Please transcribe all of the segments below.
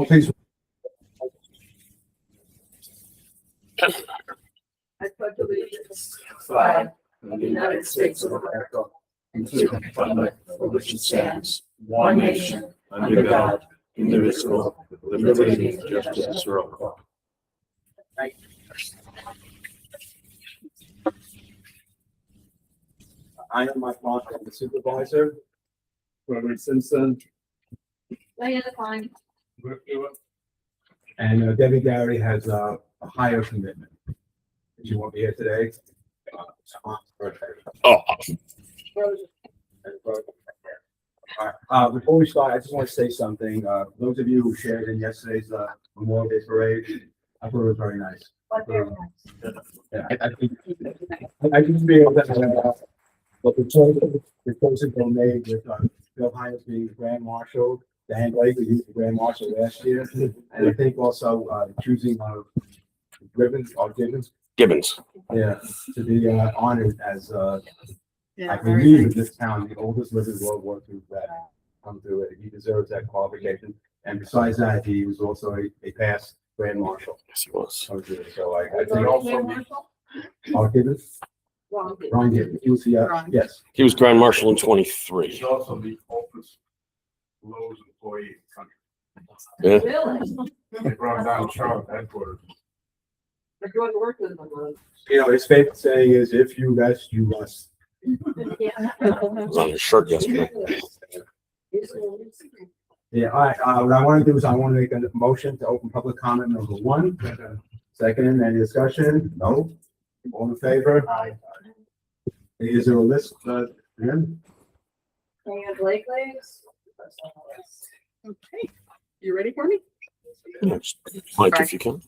Please. I pledge allegiance to the flag of the United States of America and to the republic for which it stands, one nation, under God, indivisible, with liberty and justice for all. I am Mike Martin, the supervisor. Robert Simpson. Diana Klein. And Debbie Gary has a higher commitment. She won't be here today. Oh, Before we start, I just want to say something. Those of you who shared in yesterday's Memorial Day parade, I thought it was very nice. Yeah, I can feel that. But the choices were made with Bill Hines being the Grand Marshal, Dan Blake, who used the Grand Marshal last year, and I think also choosing Gibbons, yeah, to be honored as I believe in this town, the oldest living World War II vet come through it. He deserves that qualification. And besides that, he was also a past Grand Marshal. yes, he was. So I think also Gibbons. Ron Gibbons. He was the yes. He was Grand Marshal in 23. He's also the oldest Lowe's employee in the country. Yeah. Really? They brought him down to Charlotte headquarters. They're going to work with them. You know, his favorite saying is, "If you rest, you rust." It was on his shirt yesterday. Yeah, all right. What I want to do is I want to make a motion to open public comment number 1. Second, any discussion? No. All in favor? Aye. Is there a list? Diana Blakely. Okay, you ready for me? Mike, if you can.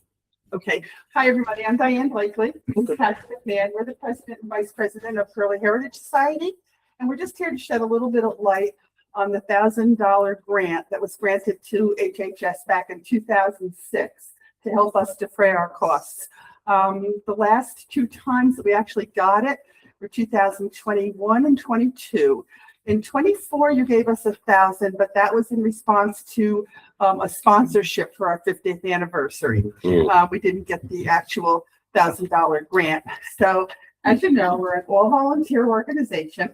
Okay. Hi, everybody. I'm Diane Blakely. Patrick McMahon. We're the president and vice president of Hurley Heritage Society. And we're just here to shed a little bit of light on the $1,000 grant that was granted to HHS back in 2006 to help us defray our costs. The last 2 times that we actually got it were 2021 and 22. In 24, you gave us $1,000, but that was in response to a sponsorship for our 50th anniversary. We didn't get the actual $1,000 grant. So, as you know, we're an all-volunteer organization.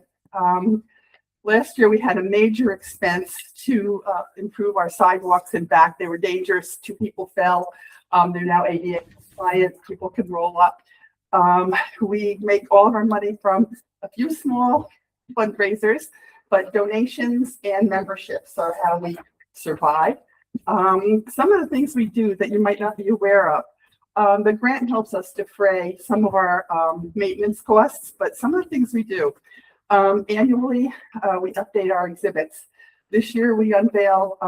Last year, we had a major expense to improve our sidewalks and back. They were dangerous. 2 people fell. They're now ADA compliant. People can roll up. We make all of our money from a few small fundraisers, but donations and memberships are how we survive. Some of the things we do that you might not be aware of, the grant helps us defray some of our maintenance costs, but some of the things we do, annually, we update our exhibits. This year we unveil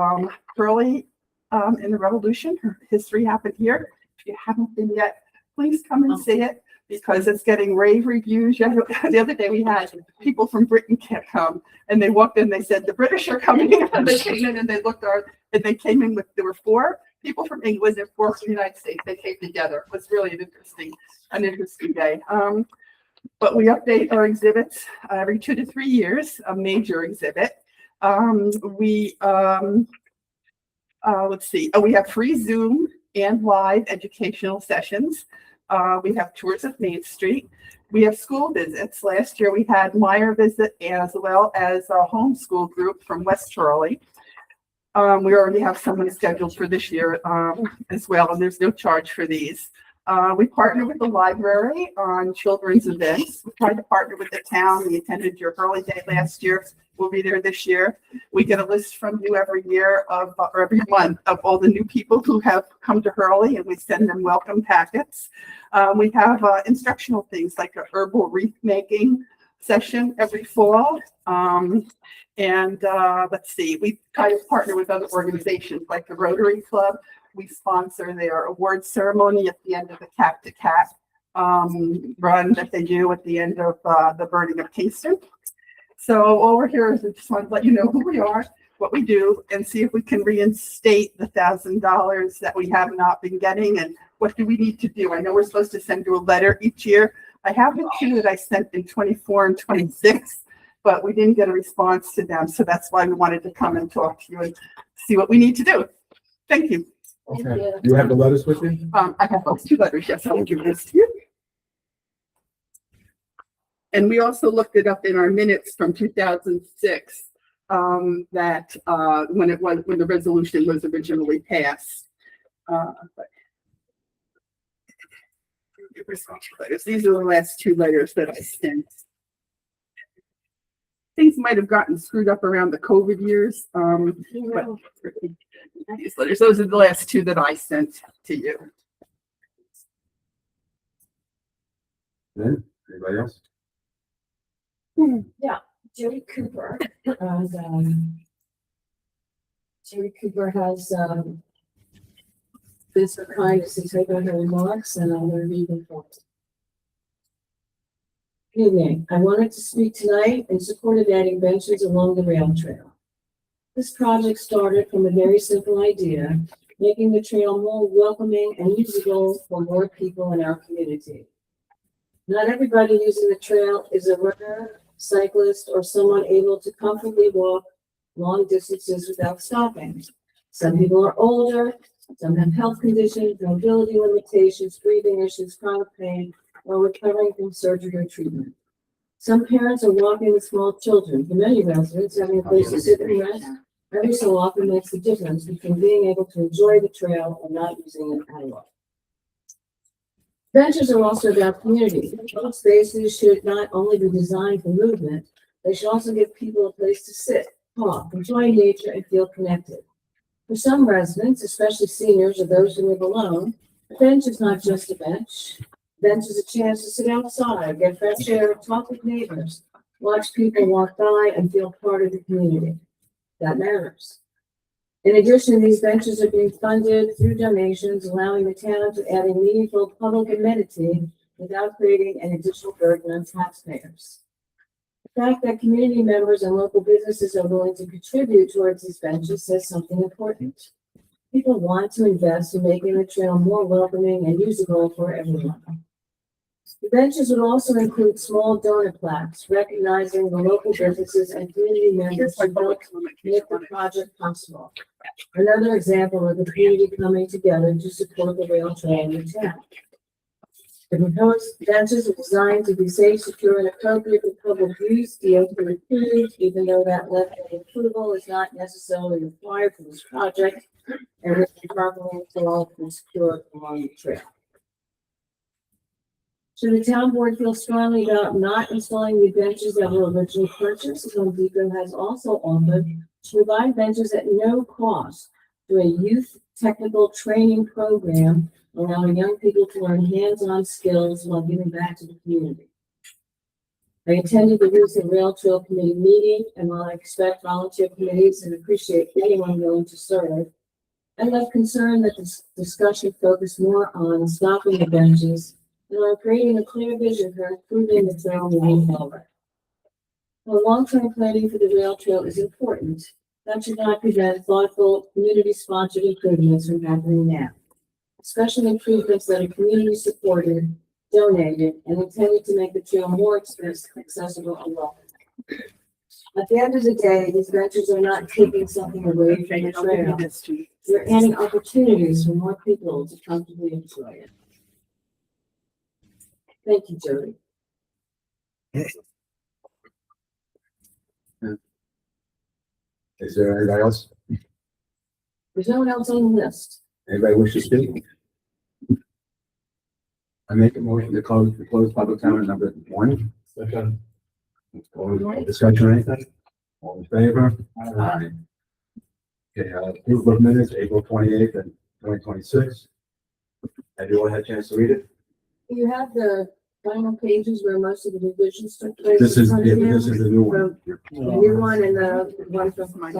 Hurley in the Revolution. Her history happened here. If you haven't been yet, please come and see it, because it's getting rave reviews. The other day we had people from Britain can't come, and they walked in, they said, the British are coming in, and they came in and they looked and they came in with, there were 4 people from England and 4 from the United States. They came together. It was really an interesting day. But we update our exhibits every 2 to 3 years, a major exhibit. Let's see. We have free Zoom and live educational sessions. We have tours of Main Street. We have school visits. Last year we had Meyer visit as well as a homeschool group from West Hurley. We already have someone scheduled for this year as well, and there's no charge for these. We partner with the library on children's events. We tried to partner with the town. We attended your Hurley Day last year. We'll be there this year. We get a list from you every year or every month of all the new people who have come to Hurley, and we send them welcome packets. We have instructional things like a herbal wreath making session every fall. Let's see, we kind of partner with other organizations like the Rotary Club. We sponsor their award ceremony at the end of the Cat to Cat run that they do at the end of the burning of Kingston. So over here is I just want to let you know who we are, what we do, and see if we can reinstate the $1,000 that we have not been getting, and what do we need to do. I know we're supposed to send you a letter each year. I have the 2 that I sent in 24 and 26, but we didn't get a response to them. So that's why we wanted to come and talk to you and see what we need to do. Thank you. Okay. You have the letters with you? I have those two letters, yes, I will give this to you. And we also looked it up in our minutes from 2006, that, when the resolution was originally passed. But- These are the last two letters that I sent. Things might have gotten screwed up around the COVID years, but these letters, those are the last two that I sent to you. Then, anybody else? Jerry Cooper. And, Jerry Cooper has, been so kind as to take on her remarks, and I'm going to read them for you. Good evening. I wanted to speak tonight in support of adding benches along the rail trail. This project started from a very simple idea, making the trail more welcoming and usable for more people in our community. Not everybody using the trail is a runner, cyclist, or someone able to comfortably walk long distances without stopping. Some people are older, some have health conditions, mobility limitations, breathing issues, chronic pain, or recovering from surgery or treatment. Some parents are walking with small children. For many residents, having a place to sit and rest every so often makes the difference between being able to enjoy the trail and not using it at all. Benches are also about community. Public spaces should not only be designed for movement, they should also give people a place to sit, talk, enjoy nature, and feel connected. For some residents, especially seniors or those who live alone, a bench is not just a bench. A bench is a chance to sit outside, get fresh air, talk with neighbors, watch people walk by, and feel part of the community. That matters. In addition, these benches are being funded through donations, allowing the town to add a meaningful public amenity without creating an additional burden on taxpayers. The fact that community members and local businesses are willing to contribute towards these benches says something important. People want to invest in making the trail more welcoming and usable for everyone. The benches would also include small donor plaques recognizing the local businesses and community members who helped make the project possible. Another example of the community coming together to support the rail trail in the town. The proposed benches are designed to be safe, secure, and appropriate for public use. DOT approved, even though that level of approval is not necessarily required for this project, and will be properly installed and secured along the trail. Should the town board feel strongly about not installing the benches that were originally purchased, Home Depot has also offered to provide benches at no cost through a youth technical training program, allowing young people to learn hands-on skills while giving back to the community. I attended the Rules and Rail Trail Committee meeting, and while I expect volunteer committees and appreciate anyone willing to serve, I left concerned that this discussion focused more on stopping the benches and on creating a clear vision for improving the trail moving forward. While long-term planning for the rail trail is important, that should not prevent thoughtful, community-sponsored improvements from happening now, especially improvements that are community-supported, donated, and intended to make the trail more accessible and welcome. At the end of the day, these benches are not taking something away from the trail. They're adding opportunities for more people to comfortably enjoy it. Thank you, Jody. Is there anybody else? There's no one else on the list. Anybody wish to speak? I make a motion to close public comment number 1. Second. Discussion or anything? All in favor? Aye. Okay, approval of minutes, April 28th and 2026. Everyone had a chance to read it? You have the final pages where most of the revisions took place. This is, in front yeah, of you. this is the new one. The new one and the one from my.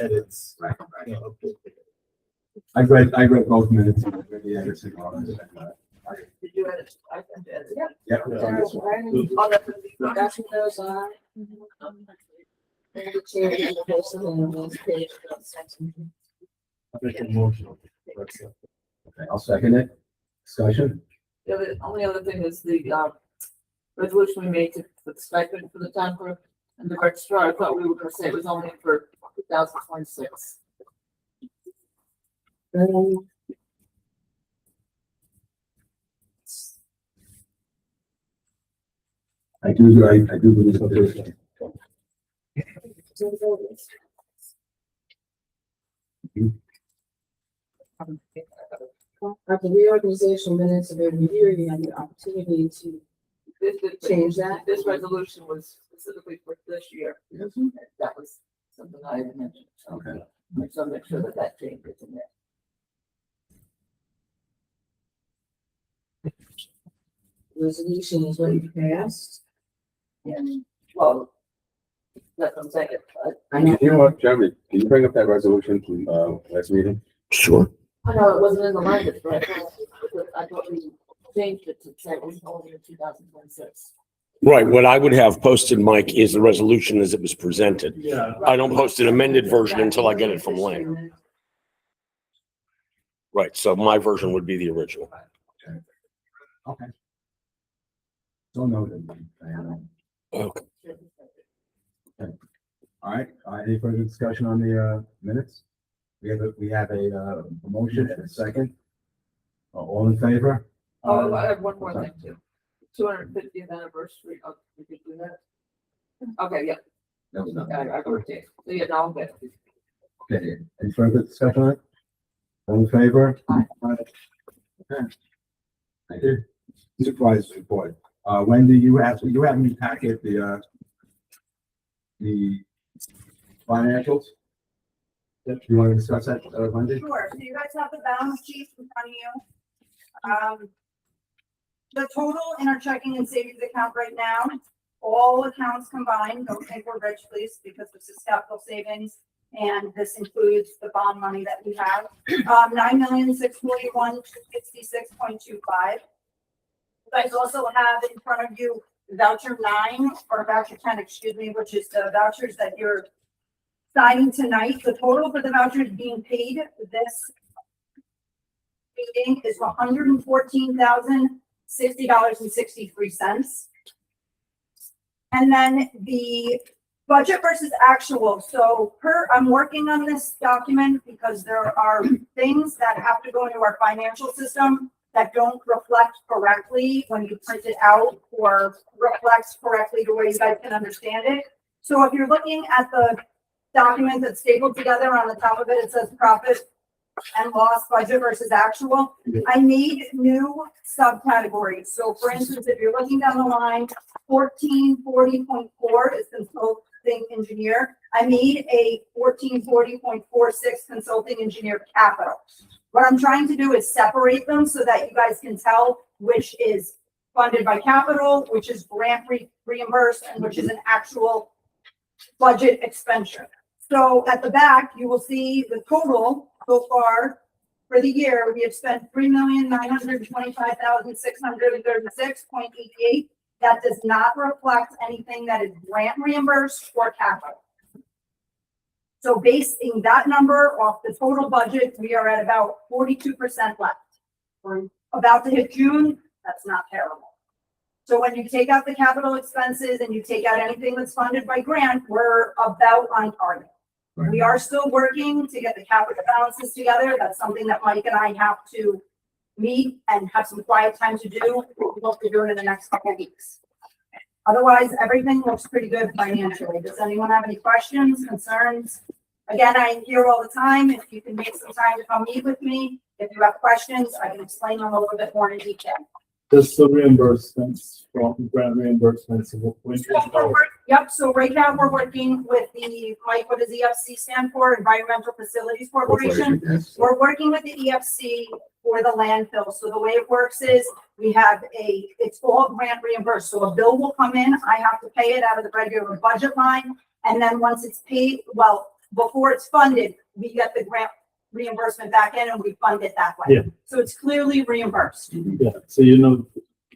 Edits. Right. I read both minutes. And I read the edits and all that. Did you edit? I can edit. Yeah. Yeah. it's on this one. That's what those are. And the change in the person on those pages. Make a motion. Okay, I'll second it. Discussion? The only other thing is the resolution we made to the stipend for the town clerk and the registrar. I thought we were gonna say it was only for 2026. I do believe so. At the reorganization minutes of every year, you have the opportunity to change that. This resolution was specifically for this year. That was something I had mentioned. So Okay. So make sure that that change is in there. Resolution is already passed. And, well, that's what I'm saying. I know. You know what, Jeremy, can you bring up that resolution from, last meeting? Sure. I know it wasn't in the language, but I thought we changed it to say it was only in 2026. Right. What I would have posted, Mike, is the resolution as it was presented. Yeah. I don't post an amended version until I get it from Lynn. Right. So my version would be the original. Okay. So noted. Diana. Okay. All right, any further discussion on the, minutes? We have a motion and a second. All in favor? Oh, I have one more thing too. 250th anniversary of, we could do that. Okay, yeah, That was not. I wrote it. So yeah, now I'm good. Okay, any further discussion on it? All in favor? Aye. Okay. Thank you. Supervisor's report. Wendy, you have in your packet the financials? Yep. You want to discuss that, Wendy? Sure, so you guys have the balance sheet in front of you. The total in our checking and savings account right now, all accounts combined, don't think we're rich, please, because this is capital savings. And this includes the bond money that we have, 9,641,66.25. You guys also have in front of you voucher 9 or voucher 10, excuse me, which is the vouchers that you're signing tonight. The total for the vouchers being paid this meeting is $114,060.63. And then the budget versus actual. So I'm working on this document because there are things that have to go into our financial system that don't reflect correctly when you print it out or reflects correctly the way you guys can understand it. So if you're looking at the document that's stapled together, on the top of it, it says profit and loss budget versus actual. I made new subcategories. So for instance, if you're looking down the line, 1440.4 is consulting engineer. I made a 1440.46 consulting engineer capital. What I'm trying to do is separate them so that you guys can tell which is funded by capital, which is grant reimbursed, and which is an actual budget expenditure. So at the back, you will see the total so far for the year. We have spent $3,925,636.88. That does not reflect anything that is grant reimbursed or capital. So basing that number off the total budget, we are at about 42% left. We're about to hit June. That's not terrible. So when you take out the capital expenses and you take out anything that's funded by grant, we're about on target. We are still working to get the capital balances together. That's something that Mike and I have to meet and have some quiet time to do. We hope to do it in the next couple of weeks. Otherwise, everything looks pretty good financially. Does anyone have any questions, concerns? Again, I'm here all the time. If you can make some time to come meet with me, if you have questions, I can explain them a little bit more in detail. Just the reimbursements from grant reimbursements. Yep, so right now we're working with the, Mike, what does EFC stand for? Environmental Facilities Corporation. Yes. We're working with the EFC for the landfill. So the way it works is we have it's all grant reimbursed. So a bill will come in, I have to pay it out of the regular budget line. And then once it's paid, well, before it's funded, we get the grant reimbursement back in and we fund it that way. Yeah. So it's clearly reimbursed. Yeah, so you know,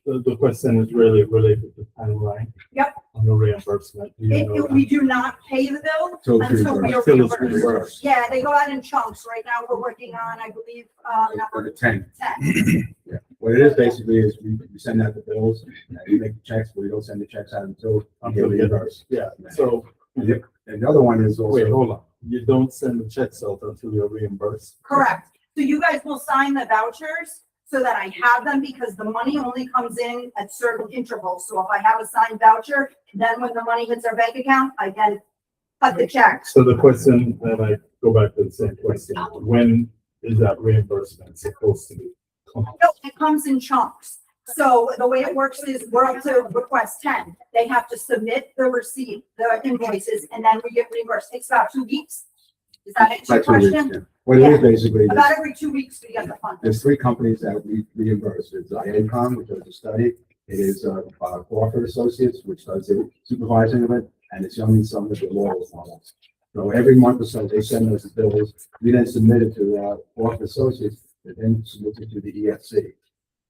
the question is really related to timeline. Yep. On the reimbursement. Do you know We do not pay the bill So it's until we are Until it's reimbursed. reimbursed. Yeah, they go out in chunks. Right now, we're working on, I believe, For number the 10. 10. Yeah. What it is basically is we send out the bills, and we make the checks, but we don't send the checks out until we get reimbursed. Yeah, so, And the other one is also. wait, hold on. You don't send the checks out until you're reimbursed. Correct. So you guys will sign the vouchers so that I have them, because the money only comes in at certain intervals. So if I have a signed voucher, then when the money hits our bank account, I then cut the checks. So the question, and I go back to the same question, when is that reimbursement supposed to be? No, it comes in chunks. So the way it works is we're up to request 10. They have to submit the receipt, the invoices, and then we get reimbursed. Takes about 2 weeks. Does that answer your Like 2 weeks, question? yeah. What it is basically, About every 2 weeks we get the fund. there's 3 companies that we reimburse. It's IACOM, which does the study. It is Crawford Associates, which does the supervising of it, and it's Young and Sons, the lawyers model. So every month or so, they send us the bills. We then submit it to Crawford Associates, and then submit it to the EFC.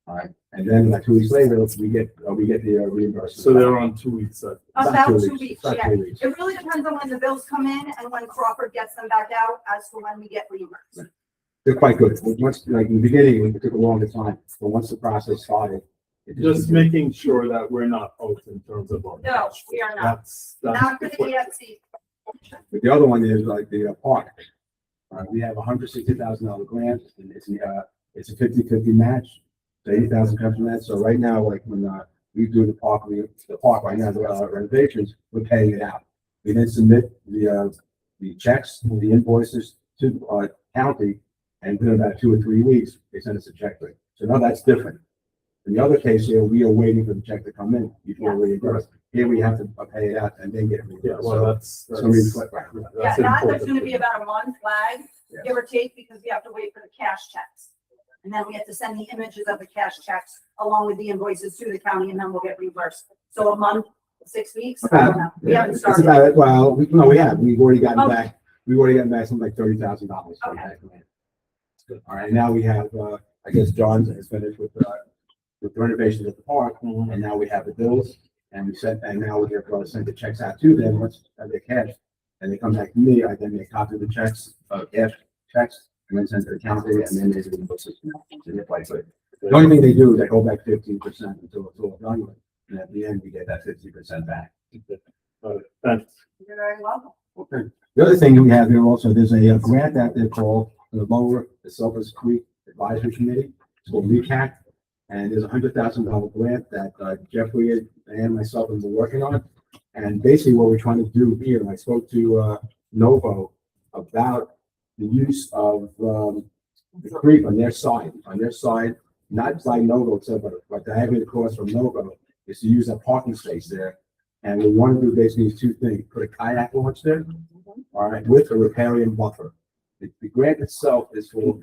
All right, and then like 2 weeks later, we get the reimbursement. So they're on 2 weeks. About 2 2 weeks, About yeah. 2 weeks. It really depends on when the bills come in and when Crawford gets them back out as to when we get reimbursed. They're quite good. Once, like in the beginning, it took a longer time, but once the process started. it Just making sure that we're not out in terms of. our No, cash. we are not. That's Not for the the question. EFC. But the other one is like the park. We have $160,000 grant, and it's a 50-50 match. So 80,000 comes from that. So right now, like when we do the park right now, the renovations, we're paying it out. We then submit the checks, the invoices to county, and within about 2 or 3 weeks, they send us a check. So now that's different. In the other case here, we are waiting for the check to come in before we reimburse. Here we have to pay it out and then get it Yeah, reimbursed. well, that's. So we flip back. Yeah, that's that, there's important. gonna be about a month lag, Yeah. give or take, because we have to wait for the cash checks. And then we have to send the images of the cash checks along with the invoices to the county, and then we'll get reimbursed. So a month, 6 weeks, I don't know. We haven't It's started. about it. Well, we have. We've already gotten Okay. back. We've already gotten back something like $30,000 from Okay. that grant. All right, now we have, I guess John has finished with the renovations at the park, and now we have the bills, and now we're going to send the checks out to them once they cash, and they come back to me. I then make copy of the checks, cash checks, and then send to the county, and then they do the books. The only thing they do is they hold back 15% until it's all done with, and at the end we get that 50% back. Thanks. You're very welcome. Okay. The other thing we have here also, there's a grant out there called the Lower the Silver Creek Advisory Committee. It's called RECAC. And there's $100,000 grant that Jeffrey and myself have been working on. And basically what we're trying to do here, and I spoke to Novo about the use of the creek on their side, not by Novo itself, but diagonally across from Novo, is to use that parking space there. And we want to do basically 2 things: put a kayak launch there, all right, with a riparian buffer. The grant itself is for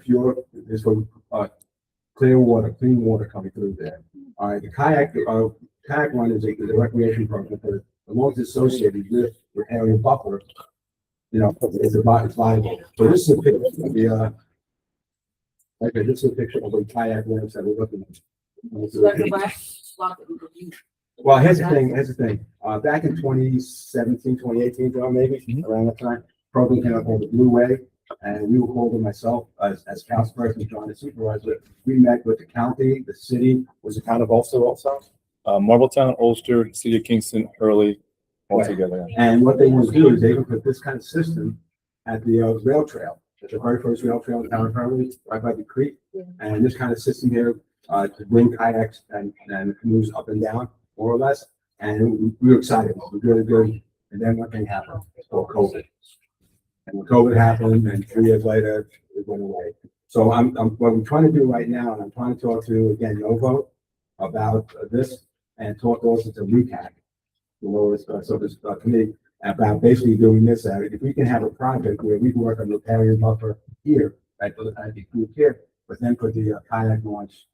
clean water coming through there. All right, the kayak run is a recreation program, but the long as it's associated with riparian buffer, it's viable. So this is a picture of the, this is a picture of the kayak launch that we're looking at. So that's the last spot that we could use. Well, here's the thing, back in 2017, 2018, John, maybe, around that time, program came up called the Blue Way, and we were called myself as councilperson, John, the supervisor. We met with the county, the city. Was it kind of also? Marbletown, Ulster, City of Kingston, Hurley, all Right. together. And what they want to do is they can put this kind of system at the rail trail, at the very first rail trail in town of Hurley, right by the creek. And this kind of system here, to bring kayaks and canoes up and down, more or less. And we were excited, it was really good. And then one thing happened, it's called COVID. And when COVID happened, and 3 years later, it went away. So what I'm trying to do right now, and I'm trying to talk to, again, Novo about this, and talk also to RECAC, the lowest, committee, about basically doing this. If we can have a project where we can work on riparian buffer here, at the creek here, but then put the kayak launch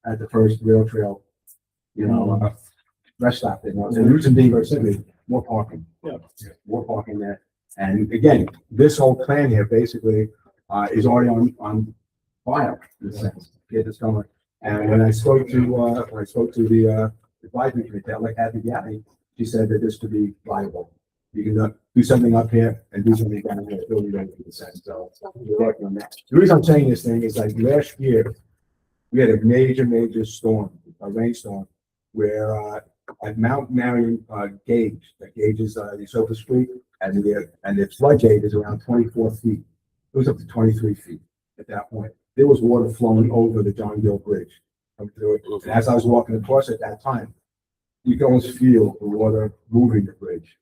at the first rail trail, rest stop there. And the reason being very simply, more parking. Yeah. More parking there. And again, this whole plan here basically is already on file in a sense. Get this going. And when I spoke to the advisory committee, like Kathy Gaffney, she said that this could be viable. You can do something up here and do something down here. It's really going to make sense. So we're working on that. The reason I'm saying this thing is like last year, we had a major storm, a rainstorm, where at Mount Marion gauge, that gauges the surface creek, and the flood gauge is around 24 feet. It was up to 23 feet at that point. there was water flowing over the John Gill Bridge. Come through it. And as I was walking across at that time, you can almost feel the water moving the bridge.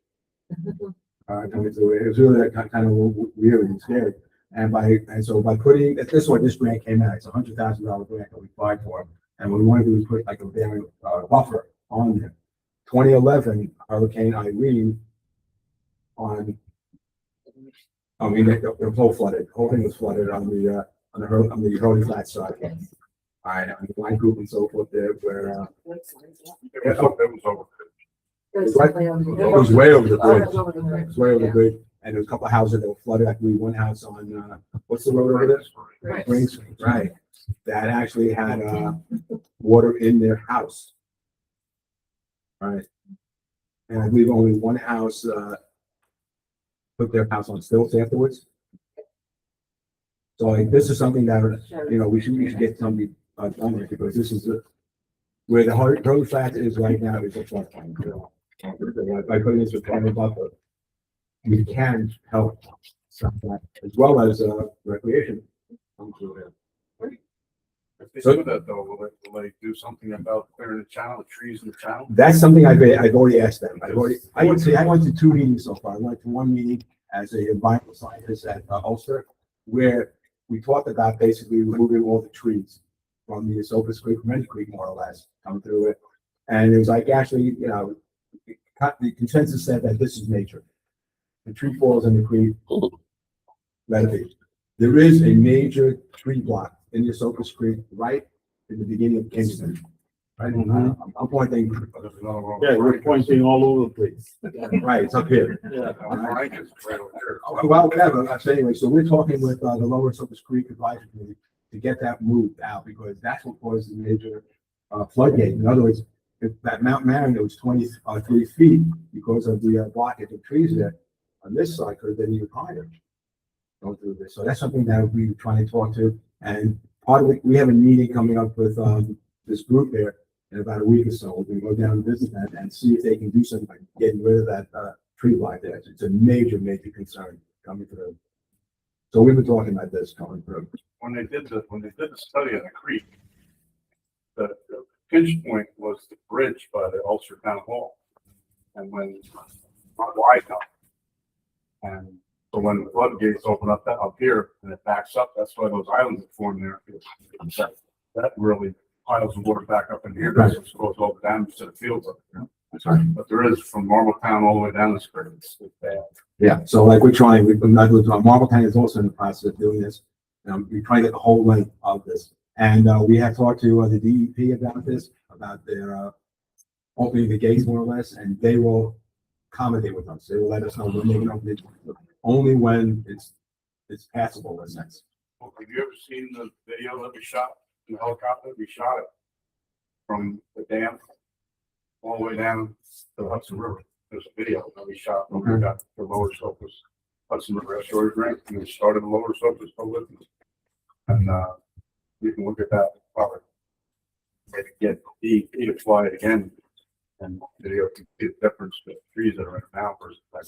Coming through it. It was really kind of weird and scary. And so by putting, this is what this grant came out, it's $100,000 grant that we applied for. And what we wanted to do was put like a very buffer on there. 2011 Hurricane Irene the whole flooded, the whole thing was flooded on the Hurley Flat side. All right, and the line group and so forth there where, It was over. it was way over the bridge. It was way over the bridge. And there was a couple of houses that were flooded. I believe one house on, what's the road over there? Rings, right. That actually had, water in their house. Right. And I believe only one house, put their house on stilts afterwards. So like, this is something that, we should get something done here because this is where the Hurley Flat is right now is a floodplain. By putting this with kind of buffer, we can help some of that as well as recreation. If they do that though, will they do something about clearing the channel, the trees in the channel? That's something I've already asked them. I went to 2 meetings so far. I went to one meeting as a environmental scientist at Ulster, where we talked about basically removing all the trees from the Esopus Creek, Mentor Creek, more or less, come through it. And it was like, actually, the consensus said that this is nature. The tree falls in the creek, let it be. There is a major tree block in the Esopus Creek right in the beginning of Kingston. Right? I'm pointing. Yeah, we're pointing all over the place. Right, it's up here. Well, whatever. Anyway, so we're talking with the Lower Esopus Creek Advisory Committee to get that moved out because that's what caused the major floodgate. In other words, if that Mount Marion was 23 feet because of the blockage of trees there, on this side could have been even higher. Going through this, so that's something that we're trying to talk to. And part of it, we have a meeting coming up with this group there in about a week or so. We're going to go down and visit that and see if they can do something like getting rid of that tree block there. It's a major concern coming through. So we've been talking about this coming through. When they did the study on the creek, the pinch point was the bridge by the Ulster Town Hall. And when not wide enough. And so when the floodgates open up here and it backs up, that's why those islands are formed there. That really piles the water back up in here. That's what goes over down to the fields up there. That's right. But there is from Marbletown all the way down this creek. It's bad. Yeah, so like we're trying, Marbletown is also in the process of doing this. We try to get the whole length of this. And we have talked to the DEP about this, about their opening the gates more or less, and they will accommodate with us. They will let us know when they can open it, only when it's passable in a sense. Well, have you ever seen the video that we shot in the helicopter? We shot it from the dam all the way down to the Hudson River. There's a video that we shot when we got the Lower Esopus Hudson River Estuary Grant. And we started the Lower Esopus with them. And you can look at that probably. Maybe get DEP to fly it again. And video can see the difference with trees that are right now versus that.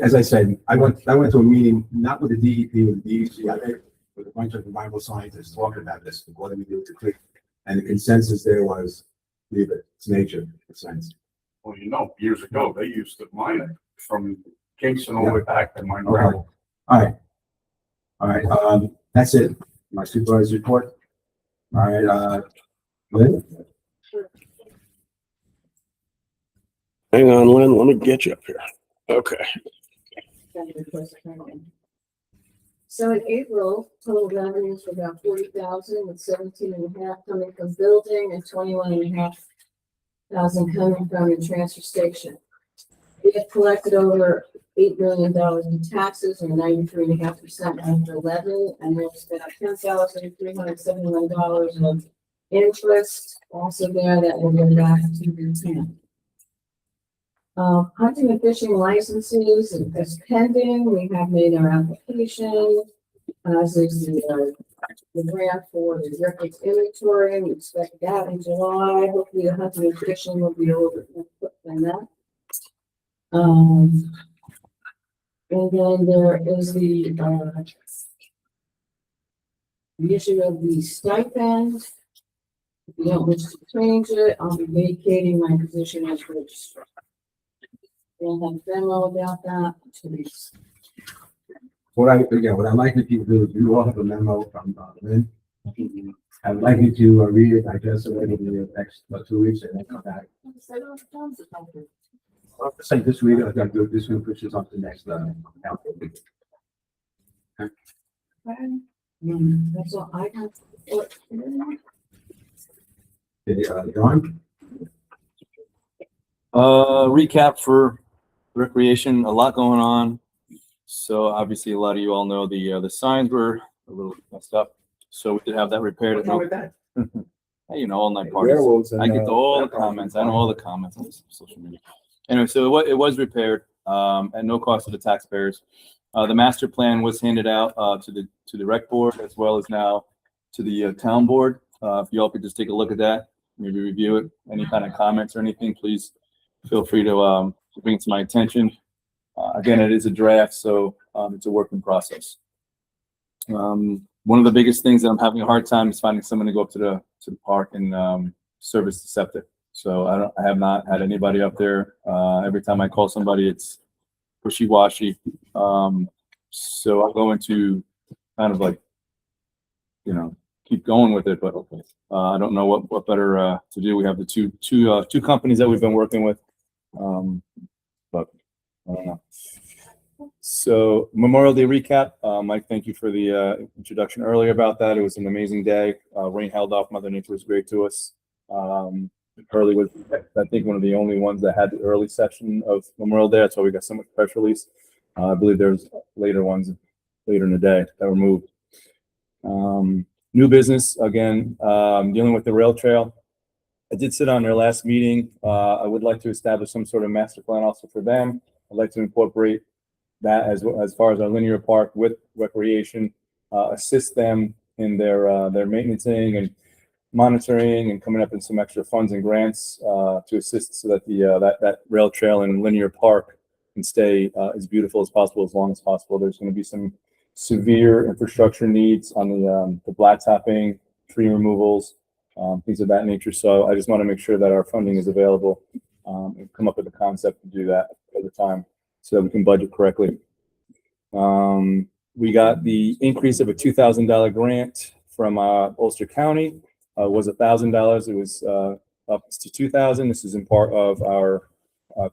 As I said, I went to a meeting, not with the DEP, with the DEC, with a bunch of environmental scientists talking about this, what do we do with the creek? And the consensus there was, leave it, it's nature, in a sense. Well, years ago, they used to mine it from Kingston all the way back to mine. Okay. All right, that's it, my supervisor's report. All right, Lynn? Hang on, Lynn, let me get you up here. Okay. So in April, total revenues were about 40,000, with 17.5 coming from building and 21,500 coming from the transfer station. We have collected over $8 million in taxes, or 93.5% of the levy, and we've spent $10,371 of interest also there that will go back to the town. Hunting and fishing licenses is pending. We have made our application. As is the grant for the records inventory. We expect that in July. Hopefully the hunting and fishing will be a little bit more quick than that. And then there is the the issue of the stipend. If you don't wish to change it, I'll be vacating my position as registrar. We'll have a memo about that. What I'd like if you do, is you all have a memo from Lynn. I'd like you to read it, digest it over the next 2 weeks and then come back. Say this week, I'm gonna do this week, which is on the next, council meeting. That's all I have. Okay, John? Recap for recreation, a lot going on. So obviously a lot of you all know the signs were a little messed up. So we did have that repaired. What's wrong with that? Hey, you know, all night parties. I get all the comments. I know all the comments on social media. Anyway, so it was repaired at no cost to the taxpayers. The master plan was handed out to the rec board as well as now to the town board. If you all could just take a look at that, maybe review it. Any kind of comments or anything, please feel free to bring it to my attention. Again, it is a draft, so it's a working process. One of the biggest things that I'm having a hard time is finding someone to go up to the park and service the septic. So I have not had anybody up there. Every time I call somebody, it's wishy-washy. So I'll go into kind of like, you know, keep going with it, but I don't know what better to do. We have the two companies that we've been working with, but I don't know. So Memorial Day recap. Mike, thank you for the introduction earlier about that. It was an amazing day. Rain held off. Mother Nature was great to us. Hurley was, I think, one of the only ones that had the early section of Memorial Day. That's why we got so much press release. I believe there's later ones later in the day that were moved. New business, again, dealing with the rail trail. I did sit on their last meeting. I would like to establish some sort of master plan also for them. I'd like to incorporate that as far as our linear park with recreation, assist them in their maintaining and monitoring and coming up with some extra funds and grants to assist so that that rail trail and linear park can stay as beautiful as possible, as long as possible. There's going to be some severe infrastructure needs on the blacktopping, tree removals, things of that nature. So I just want to make sure that our funding is available and come up with a concept to do that at the time so that we can budget correctly. We got the increase of a $2,000 grant from Ulster County. It was $1,000. It was up to $2,000. This is in part of our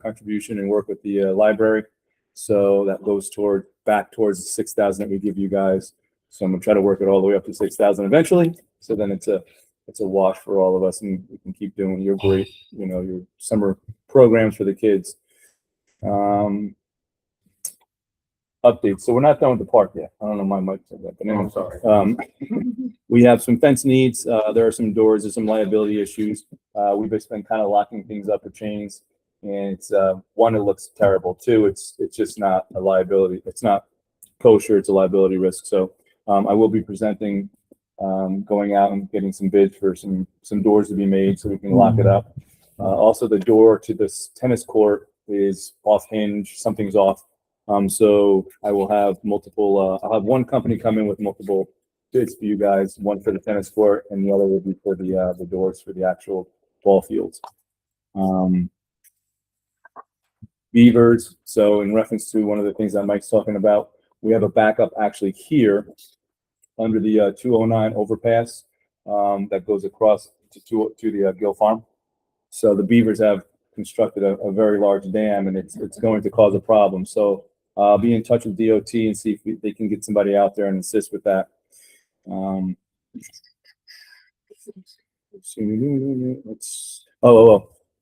contribution and work with the library. So that goes back towards the $6,000 that we give you guys. So I'm gonna try to work it all the way up to $6,000 eventually. So then it's a wash for all of us, and we can keep doing your great, your summer programs for the kids. Updates. So we're not done with the park yet. I don't know, my mic said that, but anyway, I'm sorry. We have some fence needs. There are some doors. There's some liability issues. We've just been kind of locking things up with chains, and it's one, it looks terrible. Two, it's just not a liability. It's not kosher. It's a liability risk. So I will be presenting, going out and getting some bids for some doors to be made so we can lock it up. Also, the door to this tennis court is off hinge. Something's off. So I will have multiple. I'll have one company come in with multiple bids for you guys. One for the tennis court, and the other will be for the doors for the actual ball fields. Beavers. So in reference to one of the things that Mike's talking about, we have a backup actually here under the 209 overpass that goes across to the Gill Farm. So the beavers have constructed a very large dam, and it's going to cause a problem. So I'll be in touch with DOT and see if they can get somebody out there and assist with that.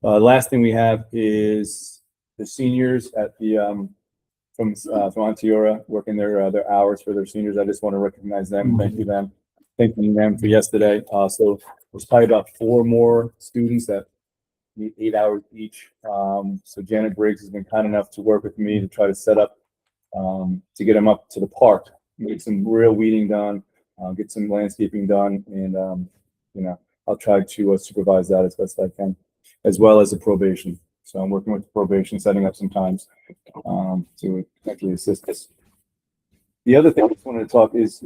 Last thing we have is the seniors at the from Onteora working their hours for their seniors. I just want to recognize them, thanking them for yesterday. So there's probably about 4 more students that need 8 hours each. So Janet Briggs has been kind enough to work with me to try to set up to get them up to the park, get some real weeding done, get some landscaping done, and I'll try to supervise that as best I can, as well as the probation. So I'm working with the probation, setting up some times to actually assist us. The other thing I just wanted to talk is,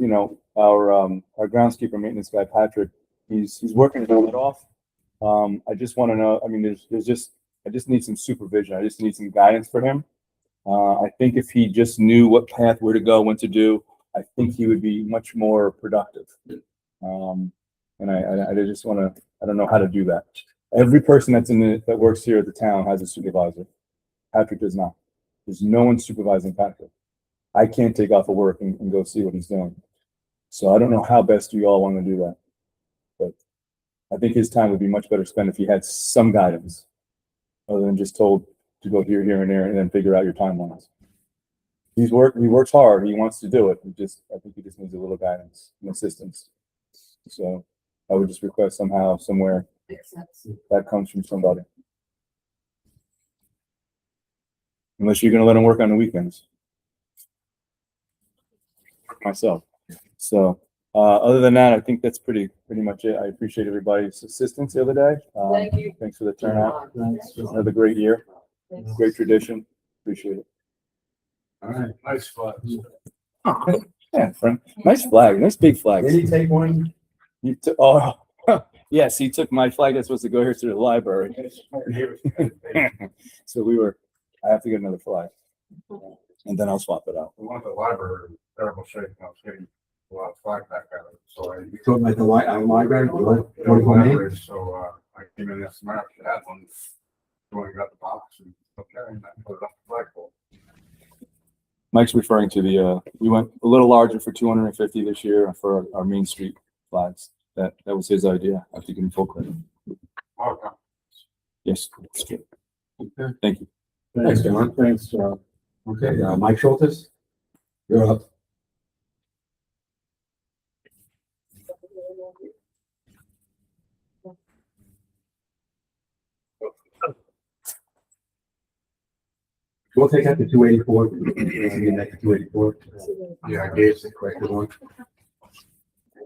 our groundskeeper maintenance guy, Patrick, he's working his it off. I just want to know, I mean, I just need some supervision. I just need some guidance for him. I think if he just knew what path where to go, when to do, I think he would be much more productive. And I just want to, I don't know how to do that. Every person that works here at the town has a supervisor. Patrick does not. There's no one supervising Patrick. I can't take off of work and go see what he's doing. So I don't know how best you all want to do that. But I think his time would be much better spent if he had some guidance, other than just told to go here, here, and there, and then figure out your timelines. He works hard. He wants to do it. I think he just needs a little guidance and assistance. So I would just request somehow, somewhere, that comes from somebody. Unless you're going to let him work on the weekends. Myself. So, other than that, I think that's pretty much it. I appreciate everybody's assistance the other day. Thank you. Thanks for the turnout. Another great year. Great tradition. Appreciate it. All right. Nice flag. Oh, yeah, friend. Nice flag. Nice big flag. Did he take one? Oh, yes, he took my flag that's supposed to go here to the library. So I have to get another flag. And then I'll swap it out. We went to the library, in terrible shape, and I was getting a lot of flag back at it, so I. You talking about the library? So, I came in and asked Mark if she had one, so I got the box and, okay, and I put it up the flagpole. Mike's referring to we went a little larger for 250 this year for our Main Street flags. That was his idea. I have to give him full credit. Okay. Yes. Thank you. Thanks, John. Thanks, John. Okay, Mike Schultz, you're up. We'll take out the 284. Get 284. Yeah, I gave the correct one.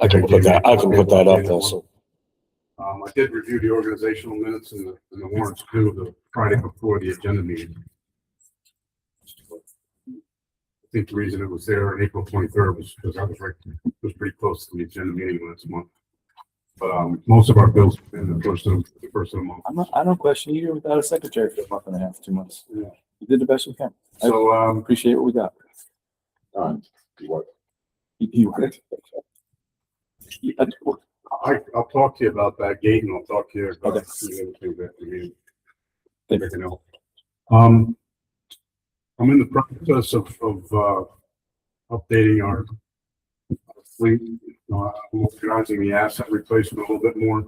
I can put that up also. I did review the organizational minutes and the warrants too, the Friday before the agenda meeting. I think the reason it was there on April 23rd was because it was pretty close to the agenda meeting last month. But most of our bills in the first of the month. I don't question you without a secretary for a month and a half, 2 months. Yeah. You did the best you can. So Appreciate what we got. You work. You worked. I'll talk to you about that gate and I'll talk to you about Okay. everything that we need. Thank you. Everything else. I'm in the process of updating our fleet, organizing the asset replacement a little bit more.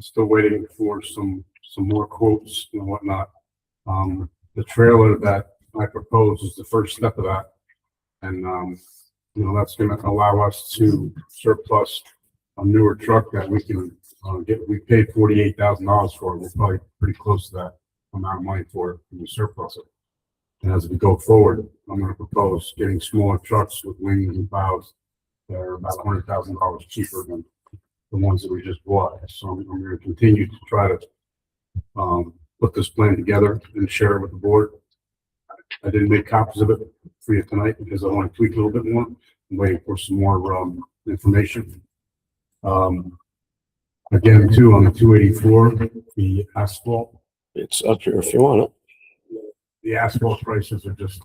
Still waiting for some more quotes and whatnot. The trailer that I propose is the first step of that. And, that's going to allow us to surplus a newer truck that we can get. We paid $48,000 for it. We're probably pretty close to that amount of money for it when we surplus it. And as we go forward, I'm going to propose getting smaller trucks with wings and bows that are about $100,000 cheaper than the ones that we just bought. So I'm going to continue to try to put this plan together and share it with the board. I didn't make copies of it for you tonight because I want to tweak a little bit more. I'm waiting for some more information. Again, too, on the 284, the asphalt. It's up here if you want it. The asphalt prices are just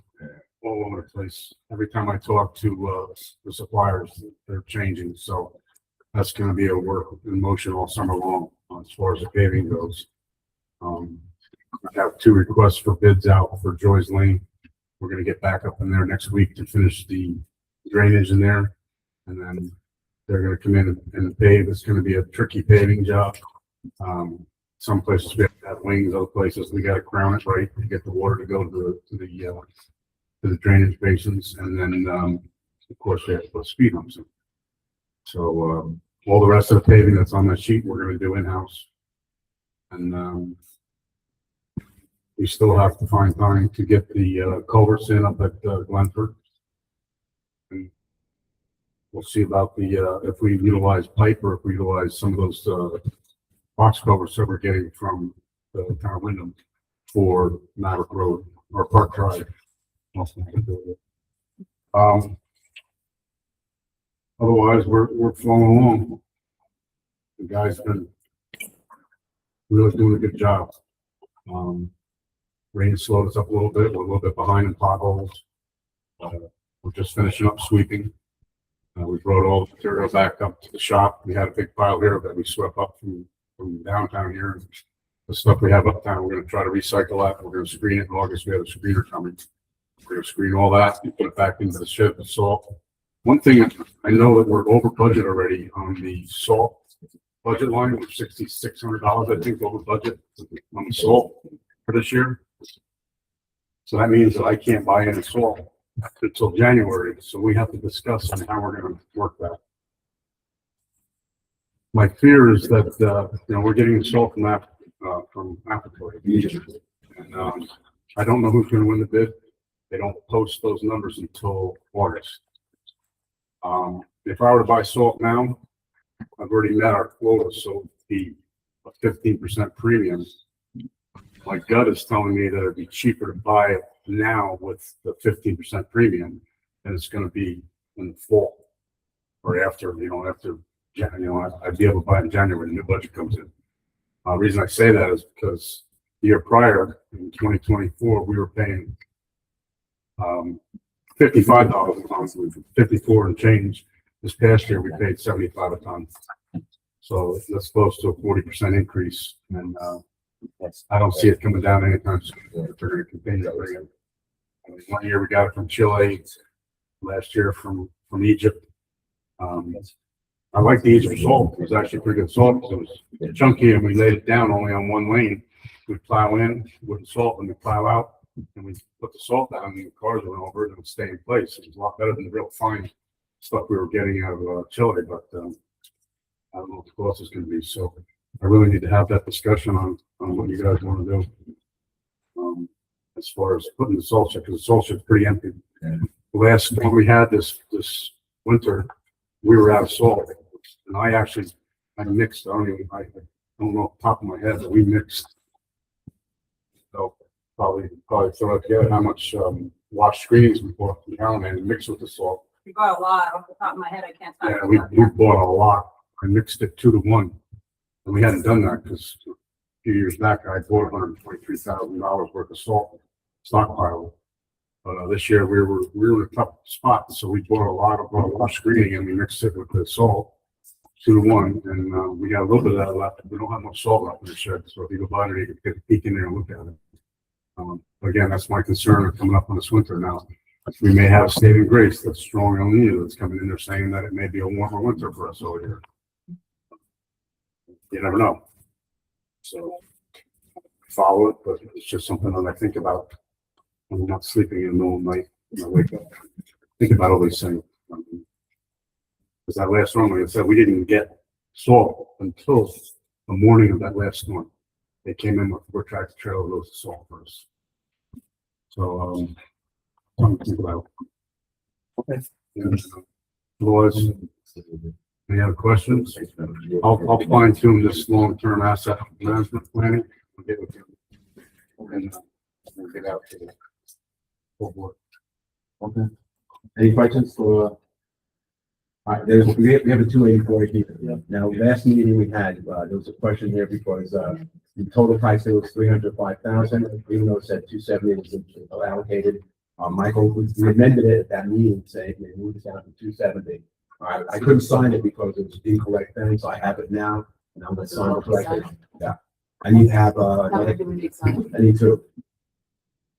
all over the place. Every time I talk to the suppliers, they're changing. So that's going to be a work in motion all summer long as far as the paving goes. I have 2 requests for bids out for Joy's Lane. We're going to get back up in there next week to finish the drainage in there. And then they're going to come in and pave. It's going to be a tricky paving job. Some places we have to have wings, other places we got to crown it right to get the water to go to the drainage basins, and then of course we have to put speed humps in. So all the rest of the paving that's on that sheet we're going to do in house, and we still have to find time to get the culverts in up at Glenford. And we'll see about the if we utilize pipe or if we utilize some of those box covers that we're getting from the town of Wyndham for Maverick Road or Park Drive. Otherwise, we're flowing along. The guy's been really doing a good job. Rain slowed us up a little bit. We're a little bit behind in potholes. We're just finishing up sweeping. We brought all the material back up to the shop. We had a big pile here that we swept up from downtown here. The stuff we have uptown, we're gonna try to recycle that. We're gonna screen it in August. We have a screener coming. We're gonna screen all that and put it back into the shed with salt. One thing, I know that we're over budget already on the salt budget line, of $6,600, I think, over budget on the salt for this year. So that means that I can't buy any salt until January, so we have to discuss on how we're gonna work that. My fear is that, we're getting salt from Africa. And, I don't know who's gonna win the bid. They don't post those numbers until August. If I were to buy salt now, I've already met our quota, so it'd be a 15% premium. My gut is telling me that it'd be cheaper to buy it now with the 15% premium than it's gonna be in the fall. Or after, I'd be able to buy it in January when the new budget comes in. The reason I say that is because the year prior, in 2024, we were paying $55 a ton, 54 and change. This past year, we paid 75 a ton. So that's close to a 40% increase. And I don't see it coming down anytime soon. They're going to continue to bring it. One year we got it from Chile, last year from Egypt. I like the Egypt salt. It was actually pretty good salt because it was chunky and we laid it down only on one lane. We plow in with the salt and we plow out and we put the salt down and the cars went over it and it would stay in place. It was a lot better than the real fine stuff we were getting out of Chile, but I don't know what the cost is going to be. So I really need to have that discussion on what you guys want to do. As far as putting the salt shed, because the salt shed's pretty empty. The last one we had this winter, we were out of salt, and I mixed. I don't know off the top of my head, but we mixed. So probably throw it together how much wash screenings we bought from Callahan and mixed with the salt. You bought a lot off the top of my head. I can't. Yeah, we bought a lot. I mixed it 2 to 1, and we hadn't done that because a few years back I bought $123,000 worth of salt stockpile. But this year we were in a tough spot, so we bought a lot of wash screening and we mixed it with the salt 2 to 1, and we got a little bit of that left. We don't have much salt left in the shed, so if you go by there, you can get a peek in there and look at it. Again, that's my concern coming up on this winter now. We may have saving grace that's strong El Nino that's coming in there saying that it may be a warmer winter for us over here. You never know. So follow it, but it's just something that I think about when I'm not sleeping in the middle of the night. When I wake up, think about all these things. Because that last storm, like I said, we didn't get salt until the morning of that last storm. They came in with a tractor trailer loads of salt for us. So, something to think about. Okay. Otherwise, any other questions? I'll fine tune this long-term asset management planning. I'll get with you. And we'll get out to the full board. Okay. Any questions for? We have a 284 here. Now, last meeting we had, there was a question here because, the total price there was 305,000, even though it said 270 was allocated. Michael, we amended it at that meeting, saying we moved it down to 270. I couldn't sign it because it was incorrect thing, so I have it now, and I'm gonna sign it correctly. Yeah. I need to have, I need to.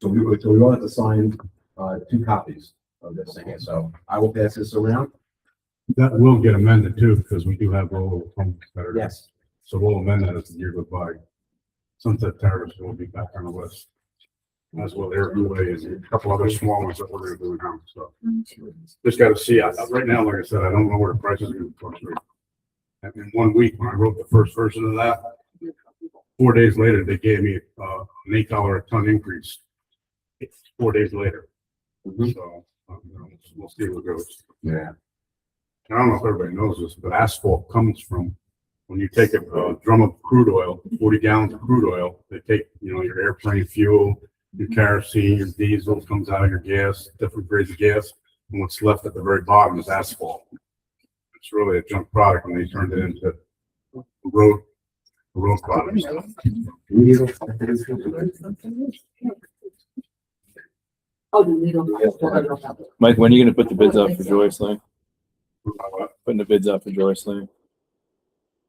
So we all have to sign, 2 copies of this thing here, so I will pass this around. That will get amended too, because we do have all the things that are. Yes. So we'll amend that as the year goes by. Sunset Terrace will be back on the list. As well, Airway and a couple other small ones that we're gonna do now, so. Just gotta see, right now, like I said, I don't know where the price is gonna fluctuate. And in 1 week, when I wrote the first version of that, 4 days later, they gave me, an $8 a ton increase. It's 4 days later. So, we'll see where it goes. Yeah. I don't know if everybody knows this, but asphalt comes from, when you take a drum of crude oil, 40 gallons of crude oil, they take, your airplane fuel, your kerosene, your diesel comes out of your gas, different grades of gas, and what's left at the very bottom is asphalt. it's really a junk product and they turned it into road products. Oh, the legal. Mike, when are you gonna put the bids out for Joyce Lane? Putting the bids out for Joyce Lane?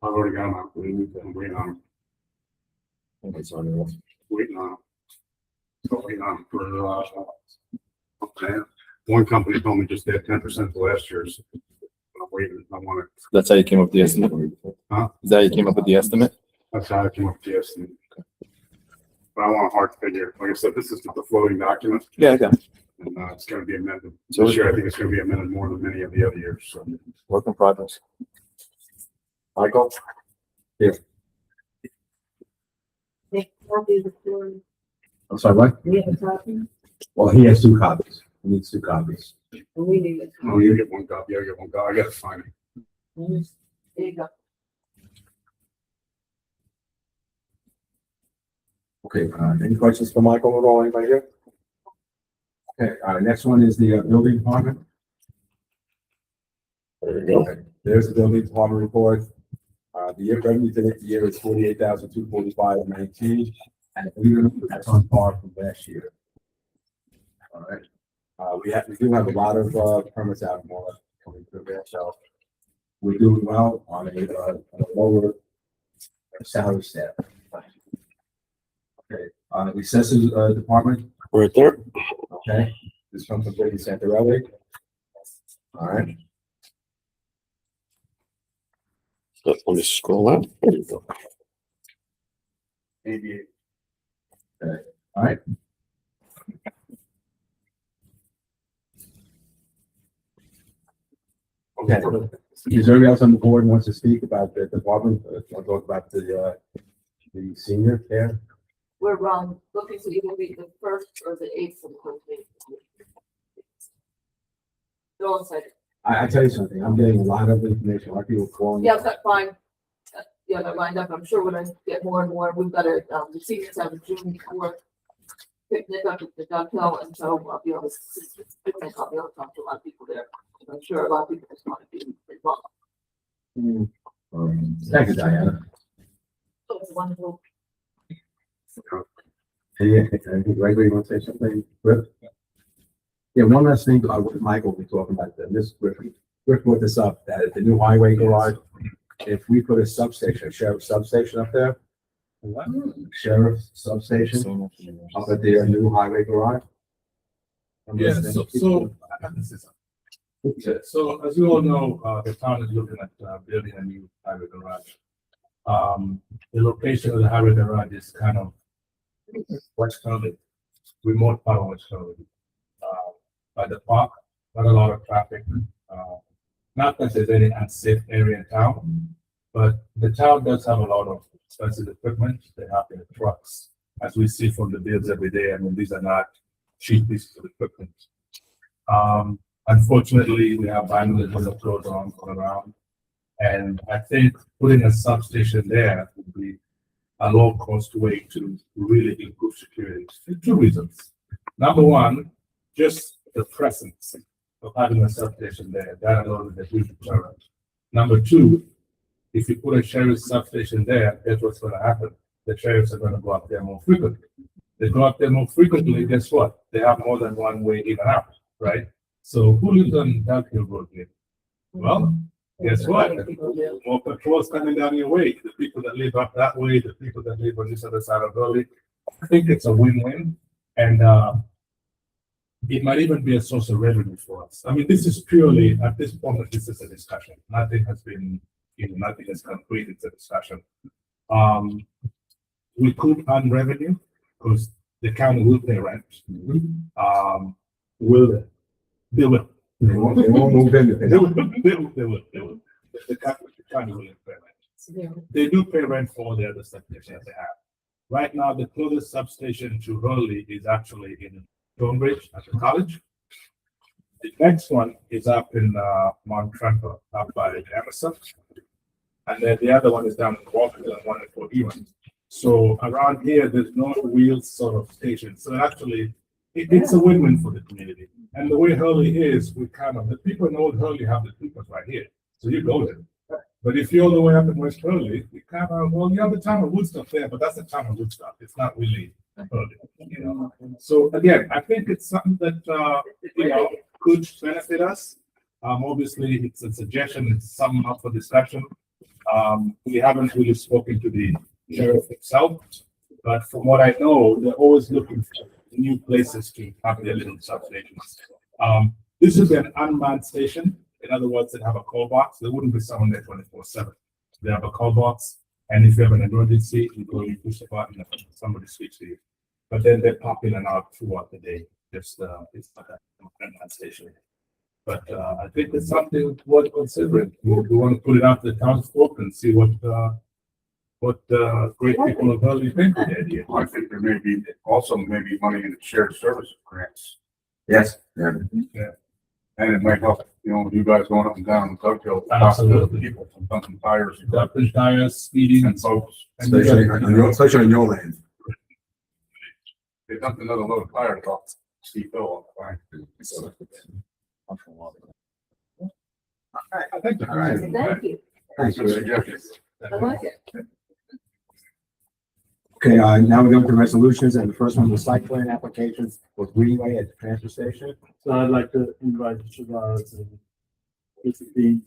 I've already got them out. I'm waiting on them. Waiting on them. Still waiting on them for, okay. One company told me just they had 10% for last year's. I'm waiting. I want to, That's how you came up with the estimate? Huh? Is that how you came up with the estimate? that's how I came up with the estimate. But I want a hard figure. Like I said, this is the floating document. Yeah, okay. And it's gonna be amended. So This year, I think it's gonna be amended more than many of the other years, so. Work in progress. Michael? Make copies of the, I'm sorry, what? we have a copy, and Well, he has 2 copies. He needs 2 copies. we need it. Oh, you get one copy, I get one copy. I gotta find it. There you go. Okay, any questions for Michael at all? Anybody here? Okay, next one is the building department. There you go. Okay, there's the building department report. The year revenue to the year is 48,245.19, and believe it or not, that's on par from last year. All right, we do have a lot of permits out more coming through there, so we're doing well on a lower salary staff. Okay, the assessors department. Right there. Okay, this comes from Brady Santarelli. All right, So let me scroll out. There you go. 88. all right. Okay, is there anybody else on the board who wants to speak about the department, want to talk about the senior care? We're looking to either be the first or the eighth of the company. They're all excited. I tell you something, I'm getting a lot of information, a lot of people calling. Yeah, that's fine. Yeah, they're lined up. I'm sure when I get more and more, we've got a, the seniors have a June 4th picnic up at the Dovetail, and so I'll be able to, I'll be able to talk to a lot of people there. I'm sure a lot of people just want to be involved. Thank you, Diana. So it's wonderful. Yeah, Gregory, you want to say something? Griff? Yeah, one last thing, with Michael, we're talking about this, Griff brought this up, that at the new highway garage, if we put a substation, a sheriff substation up there, sheriff substation up at the new highway garage. Yeah, so as you all know, the town is looking at building a new highway garage. The location of the highway garage is kind of West County, remote part of West County. By the park, not a lot of traffic. Not that there's any unsafe area in town, but the town does have a lot of expensive equipment. They have their trucks, as we see from the bills every day. I mean, these are not cheap pieces of equipment. Unfortunately, we have violent overflows on around. And I think putting a substation there would be a low cost way to really improve security. For 2 reasons. Number one, just the presence of having a substation there, that alone is a huge deterrent. Number 2, if you put a sheriff's substation there, guess what's going to happen? The sheriffs are going to go up there more frequently. They go up there more frequently, guess what? They have more than one way in and out, right? So who lives on Dovetail Road here? Well, guess what? More patrols coming down your way. The people that live up that way, the people that live on this other side of Burley. I think it's a win-win. And it might even be a source of revenue for us. I mean, this is purely, at this point, this is a discussion. Nothing has been, nothing has complete. It's a discussion. We could earn revenue because the county will pay rent. They will. They won't move in. They will. The county will pay rent. They do pay rent for all the other substations they have. Right now, the closest substation to Raleigh is actually in Stonebridge at the college. The next one is up in Mount Tremper, up by Emerson. And then the other one is down in Walkerville and one in Fort Ewan. So around here, there's no real sort of station. So actually, it's a win-win for the community. And the way Hurley is, we kind of, the people in Old Hurley have the people right here. So you go there. But if you're all the way up in West Hurley, you kind of, well, you have the town of Woodstock there, but that's the town of Woodstock. It's not really Hurley, you know. So again, I think it's something that, could benefit us. Obviously, it's a suggestion, it's something up for discussion. We haven't really spoken to the sheriff himself, but from what I know, they're always looking for new places to have their little substations. This is an unmanned station. In other words, they have a call box. There wouldn't be someone there 24/7. They have a call box, and if you have an emergency, you go, you push the button, and somebody speaks to you. But then they pop in and out throughout the day. It's not an unmanned station. But I think it's something worth considering. We want to put it out to the townsfolk and see what great people of Hurley think of the idea. I think there may be also maybe money in the shared service grants. Yes. Yeah. And it might help, you guys going up and down Doug Hill. Absolutely. People from dumping tires. Dumping tires, speeding. And folks. Especially on your land. They dumped another load of tires off Steve Hill on the line. I think. All right. Thank you. Thanks Good suggestions. I like it. Okay, now we go to resolutions, and the first one was site plan applications for Greenway at the transfer station. So I'd like to invite Shabazz and basically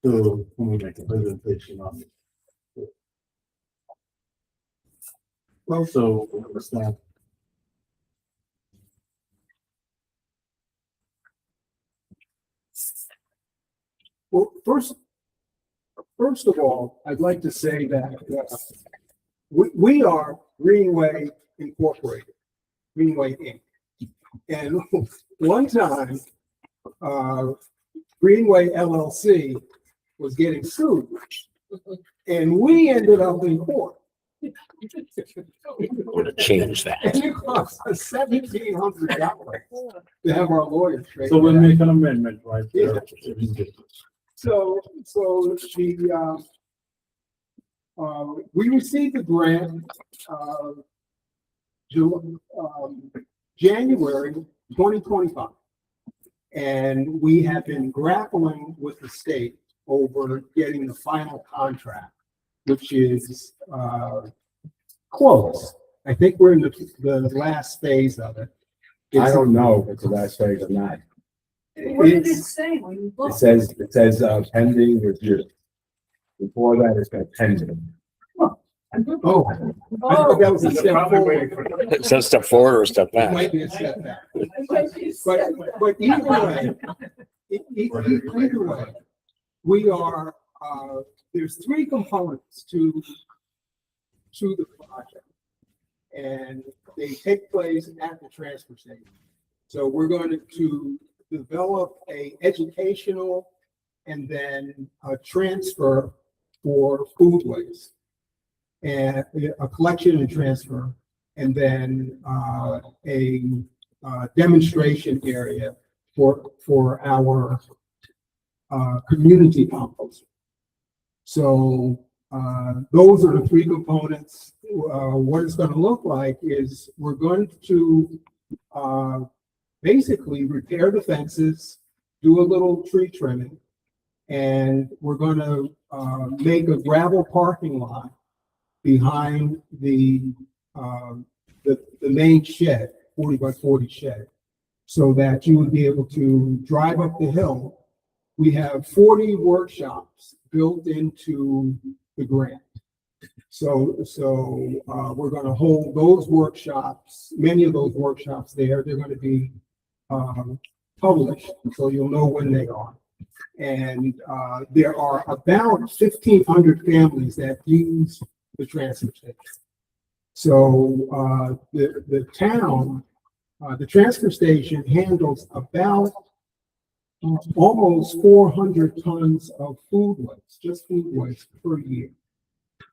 to make a presentation on it. Well, so understand. Well, first of all, I'd like to say that we are Greenway Incorporated, Greenway Inc. And one time, Greenway LLC was getting sued, and we ended up in court. Would have changed that. And it cost us $1,700 to have our lawyers. So we'll make an amendment right there. So we received the grant, January 2025. And we have been grappling with the state over getting the final contract, which is, close. I think we're in the last phase of it. I don't know if it's the last phase or not. What did it say when you It looked? says pending review. Before that, it's got pending. Oh, I thought that was a step forward. Is that step forward or a step It back? might be a step back. But either way, we are, there's three components to the project. And they take place at the transfer station. So we're going to develop a educational and then a transfer for food waste. And a collection and transfer, and then a demonstration area for our community compost. So those are the three components. What it's going to look like is we're going to basically repair the fences, do a little tree trimming, and we're going to make a gravel parking lot behind the main shed, 40 by 40 shed, so that you would be able to drive up the hill. We have 40 workshops built into the grant. So we're going to hold those workshops, many of those workshops there. They're going to be published, so you'll know when they are. And there are about 1,500 families that use the transfer station. So the town, the transfer station handles about almost 400 tons of food waste, just food waste per year.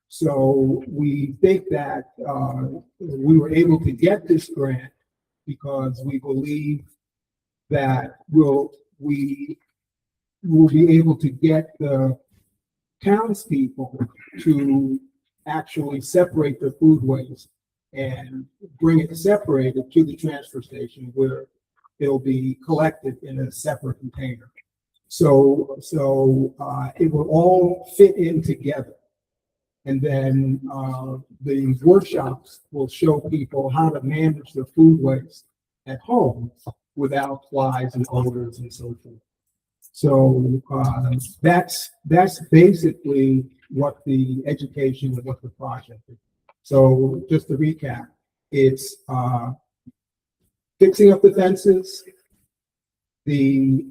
So we think that we were able to get this grant because we believe that we'll be able to get the townspeople to actually separate the food waste and bring it separated to the transfer station where it'll be collected in a separate container. So it will all fit in together. And then, the workshops will show people how to manage their food waste at home without flies and odors and so forth. So, that's basically what the education of what the project is. So just to recap, it's, fixing up the fences, the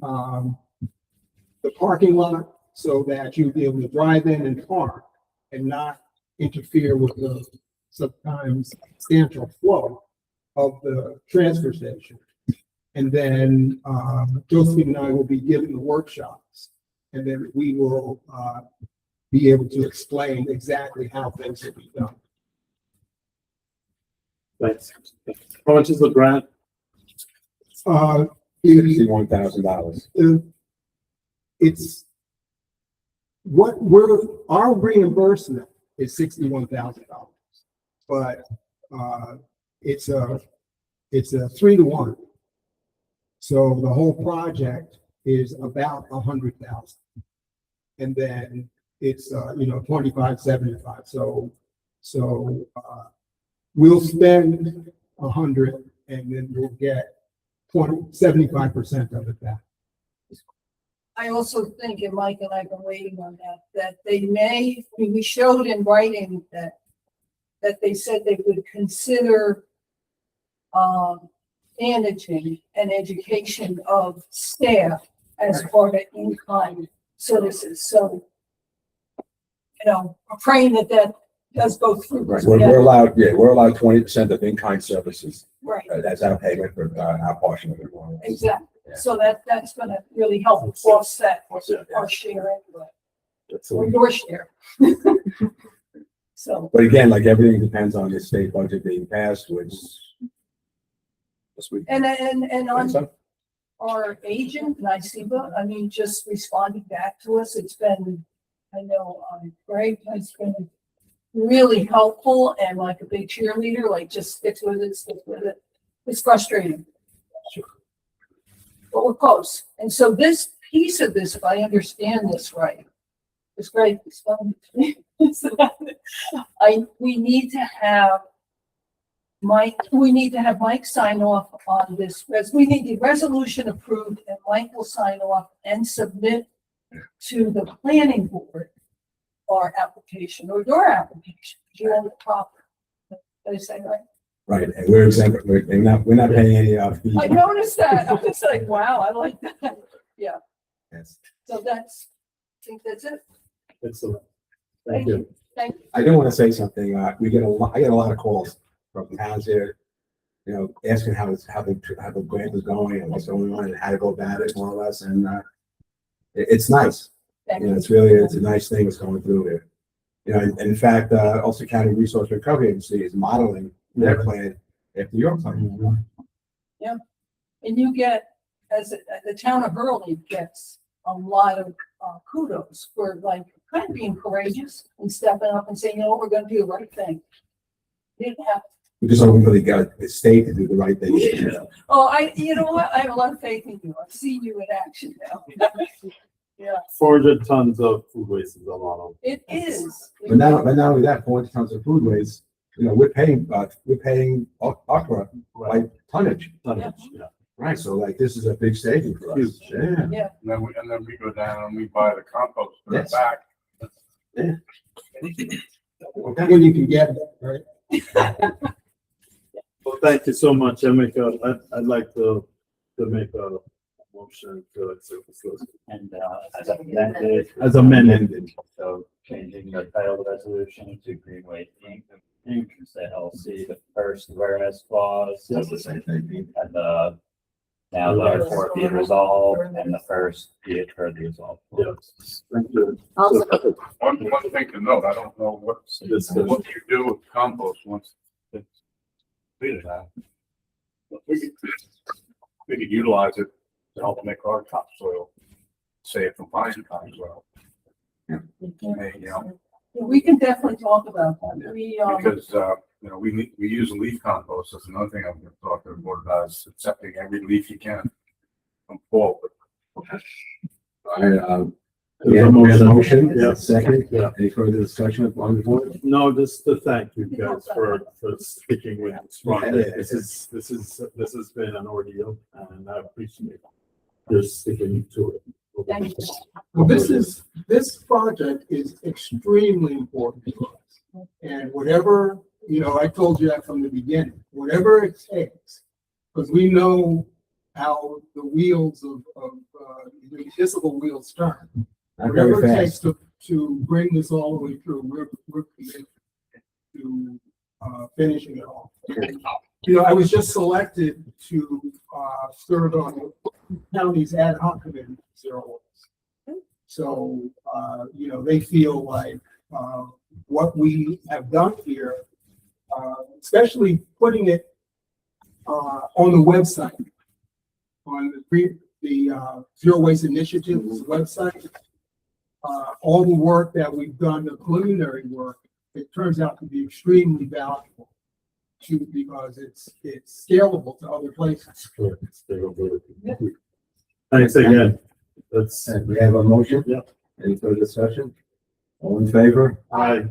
parking lot so that you'll be able to drive in and park and not interfere with the sometimes substantial flow of the transfer station. And then, Josephine and I will be giving the workshops, and then we will, be able to explain exactly how things will be done. Thanks. How much is the grant? $61,000. It's our reimbursement is $61,000, but it's a 3-to-1. So the whole project is about 100,000, and then it's 25-75. So we'll spend 100, and then we'll get 75% of it back. I also think, and Mike and I have been waiting on that they may, we showed in writing that they said they would consider managing an education of staff as part of in-kind services. So, I'm praying that does go through. Right, we're allowed 20% of in-kind services. Right, That's our payment for our portion of it. exactly. Yeah. So that's gonna really help offset our share anyway, or your share. So, But again, like everything depends on the state budget being passed, which this week. and on our agent, NICEBA, I mean, just responding back to us, it's been, I know, Greg has been really helpful and like a big cheerleader, like just stick with it. It's frustrating. Sure. But we're close. And so this piece of this, if I understand this right, is great. We need to have Mike sign off on this. We need the resolution approved, and Mike will sign off and submit to the planning board our application or your application. You're on the property. Did I say right? Right, and we're exempt, we're not paying any fees. I noticed that. I was like, wow, I like that. Yeah. Yes. So I think that's it. Excellent. Thank you. Thank you. I do want to say something. I get a lot of calls from towns here, asking how the grant is going and what's going on and how to go about it more or less. And it's nice. Thank you. It's a nice thing that's going through here. And in fact, Ulster County Resource Recovery Agency is modeling their plan after your plan. Yeah. And you get, as the town of Hurley gets a lot of kudos for like kind of being courageous and stepping up and saying, we're going to do the right thing. You didn't have. We just don't really got the state to do the right thing. You know what? I have a lot of faith in you. I've seen you in action now. Yeah, 400 tons of food waste is a lot of. it is. But not only that, 400 tons of food waste, we're paying Aqua by tonnage. Tonnage, yeah. Right, so like this is a big saving for us. Huge. Yeah. Yeah. And then we go down and we buy the compost for Yes. it back. When you can get it, right? Well, thank you so much. I'd like to make a motion to accept this list. And as amended, As amended. so changing the title of the resolution to Greenway Inc. Instead LLC, the first whereas clause. That's the same thing. And the now therefore be it resolved, and the first be it further resolved. Yes. Thank you. Also- One thing to note, I don't know what you do with compost once it's completed. We could utilize it to help make our topsoil safe from fire topsoil. We can definitely talk about that. Because, we use leaf compost. That's another thing I'm going to talk to the board about, is accepting every leaf you can from forward. All right, There's a we have a motion. motion, Yeah. second, Yeah. any further discussion on the board? No, just to thank you guys for sticking with this project. This has been an ordeal and I appreciate your sticking to it. Thank you. Well, this project is extremely important to us. And whatever, I told you that from the beginning, whatever it takes, because we know how the wheels of the municipal wheels turn. Not very Whatever it takes fast. to bring this all the way through, we're committed to finishing it all. I was just selected to serve on the county's ad hoc committee, Zero Waste. So, they feel like what we have done here, especially putting it on the website, on the Zero Waste Initiative's website, all the work that we've done, the preliminary work, it turns out to be extremely valuable because it's scalable to other places. Thanks again. That's, And we have a motion? Yeah. Any further discussion? All in favor? I,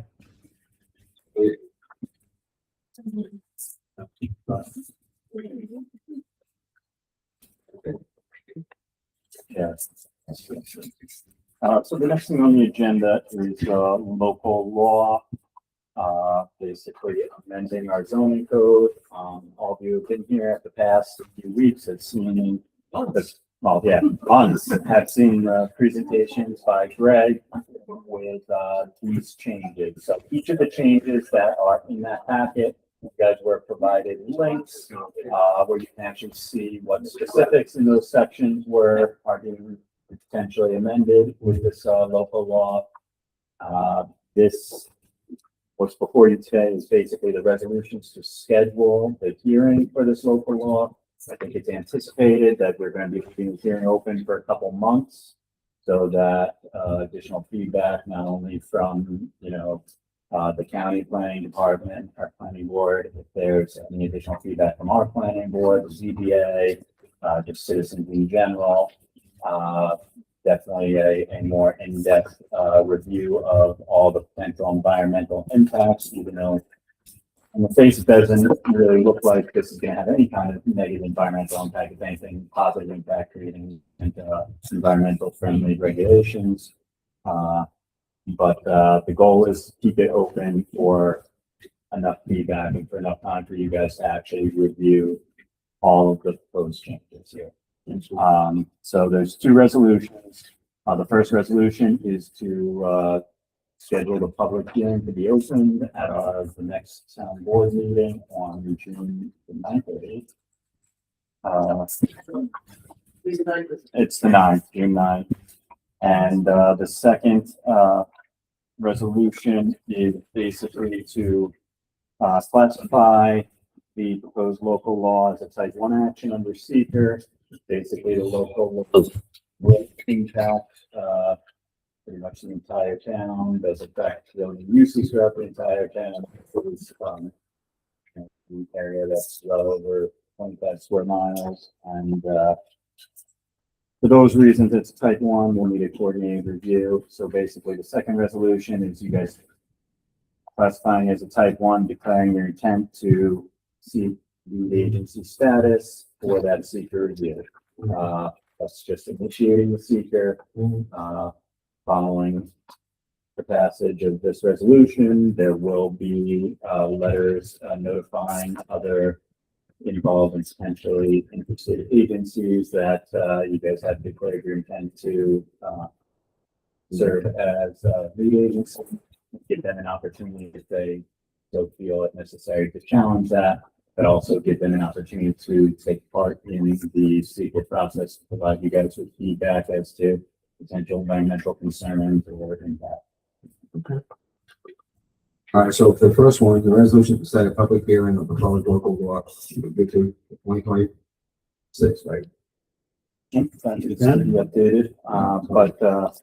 Yes. So the next thing on the agenda is, local law, basically amending our zoning code. All of you have been here at the past few weeks have seen, months, have seen presentations by Greg with, these changes. So each of the changes that are in that packet, you guys were provided links, where you can actually see what specifics in those sections are being potentially amended with this local law. This, what's before you today is basically the resolutions to schedule the hearing for this local law. I think it's anticipated that we're going to be keeping the hearing open for a couple months so that additional feedback, not only from, the county planning department, our planning board, if there's any additional feedback from our planning board, the ZBA, just citizens in general. Definitely a more in-depth review of all the potential environmental impacts, even though on the face it doesn't really look like this is going to have any kind of negative environmental impact, if anything, positive impact, creating environmental friendly regulations. But the goal is to keep it open for enough feedback and for enough time for you guys to actually review all of the proposed changes here. So there's two resolutions. The first resolution is to schedule the public hearing to be opened at the next town board meeting on June the 9th or 8th. It's the 9th, June 9th. And the second resolution is basically to classify the proposed local law as a type 1 action under seeker. Basically, the local law will impact pretty much the entire town, does affect zoning uses throughout the entire town. It's an area that's well over 25 square miles, and for those reasons, it's type 1. We'll need a coordinated review. So basically, the second resolution is you guys classifying as a type 1, declaring your intent to seek the agency status for that seeker review. That's just initiating the seeker. Following the passage of this resolution, there will be letters notifying other involved and potentially interested agencies that you guys have declared your intent to serve as lead agency. Give them an opportunity if they so feel it necessary to challenge that, but also give them an opportunity to take part in the secret process, provide you guys with feedback as to potential environmental concerns or impact. Okay. All right, so for the first one, the resolution to set a public hearing of proposed local law, good to 2026, right? It's updated, but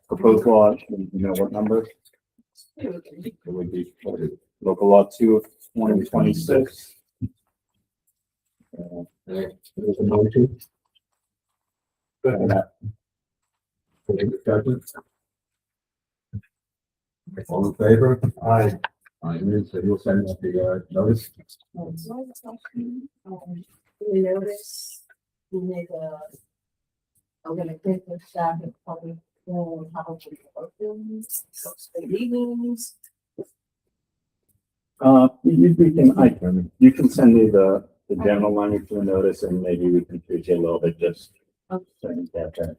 proposed law, you know what number? It would be local law 2 of 2026. There's a motion. For Any discussion? All in favor? Aye. So you'll send us the, notice? We notice, we make a, I'm gonna take the staff and public, how to open, meetings. You can send me the general language to the notice and maybe we can tweak it a little bit just. So you get that.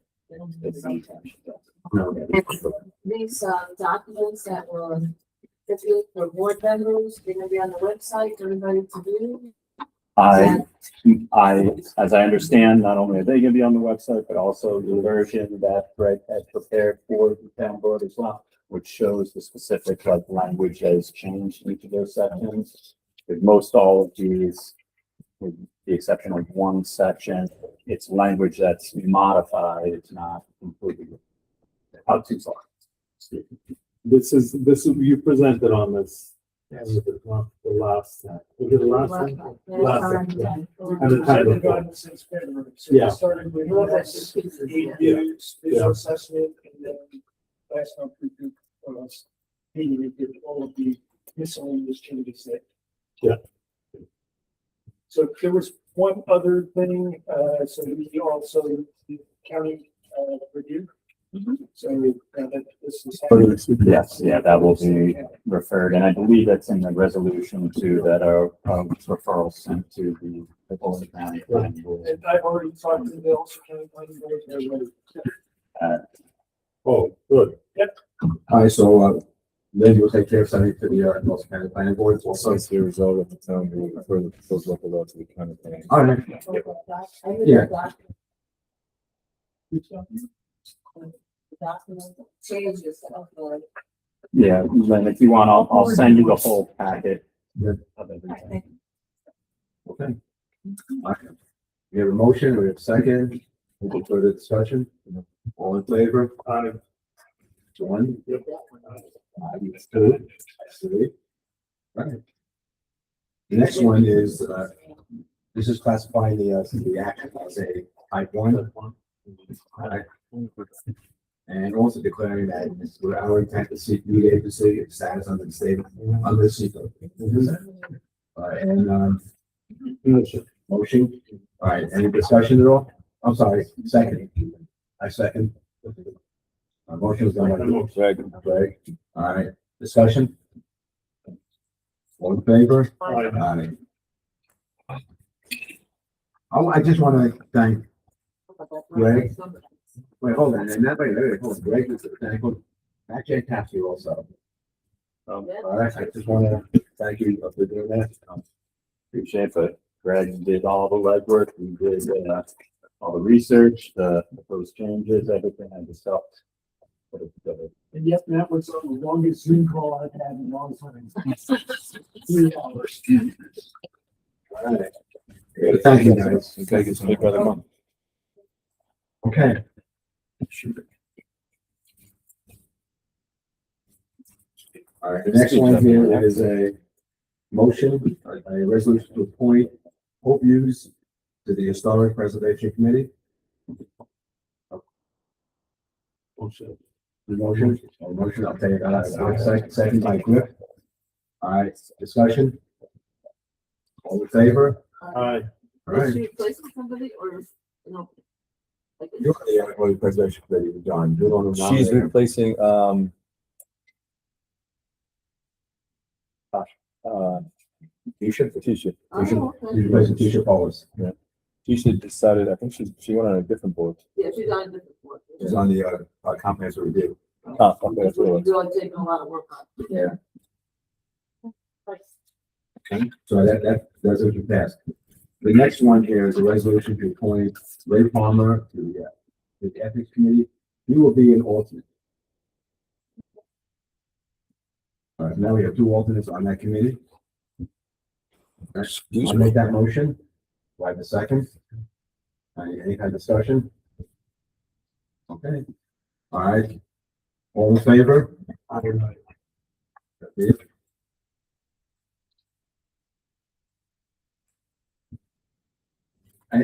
These documents that were issued for board members, they're gonna be on the website for everybody to view. As I understand, not only are they gonna be on the website, but also the version that Greg had prepared for the town board as well, which shows the specific like language that has changed in each of those sections. With most all of these, with the exception of one section, it's language that's modified, it's not completely out too far. This is, you presented on this. The last, was it the last one? Last one. And the title. Yeah. Started with visual assessment, and then last month we did, we did all of the miscellaneous changes that. Yeah. So there was one other thing, so we also, the county, review. So that this is. Yes, yeah, that will be referred, and I believe that's in the resolution too, that our referral sent to the Boulder County Planning Board. And I've already talked to the Ulster County Planning Board, they're ready. Oh, good. Yep. All right, so, Lynn, you'll take care of sending to the, North Carolina Planning Board. Also, the result of the town meeting for the proposed local law to the county planning. all right. Yeah. Changes. Yeah, then if you want, I'll send you the whole packet of everything. Okay. All right. We have a motion, we have a second, any further discussion? All in favor? Aye. One? Yep. Two. Three. Right. The next one is, this is classifying the action as a type 1. Alright. And also declaring that it's our intent to seek lead agency and status under the state, under the CEQA. All right, and, motion, all right, any discussion at all? I'm sorry, second. I second. Motion is done by Greg. All right, discussion? All in favor? Aye. Oh, I just want to thank Greg. Wait, hold on, and that way, hold on, Greg is thankful. Actually, I tapped you also. All right, I just want to thank you for doing that. Appreciate it, but Greg did all the legwork, we did, all the research, the proposed changes, everything, I just helped. Put it together. And yet that was the longest Zoom call I've had in a long time. 3 hours. All right. Thank you, guys. Take it to the other month. Okay. All right, the next one here is a motion, a resolution to appoint Hope Hughes to the Historic Preservation Committee. Motion. The motion, I'll take it, second by Griff. All right, discussion? All in favor? Aye. All right. Is she replacing somebody or, no? Like, You're on the Historic Preservation Committee, John. You're on the She's nominating. replacing, Tisha. Tisha. Oh, okay. You're replacing Tisha Paulus. Tisha decided, I think she went on a different board. Yeah, she's on a different board. She's on the, comprehensive review. Ah, okay, that's what it was. You're taking a lot of work on. Yeah. Okay, so that resolution passed. The next one here is a resolution to appoint Ray Palmer to the Ethics Committee. He will be an alternate. All right, now we have 2 alternates on that committee. Excuse I'll me. make that motion. Do I have a second? Any kind of discussion? Okay. All right. All in favor?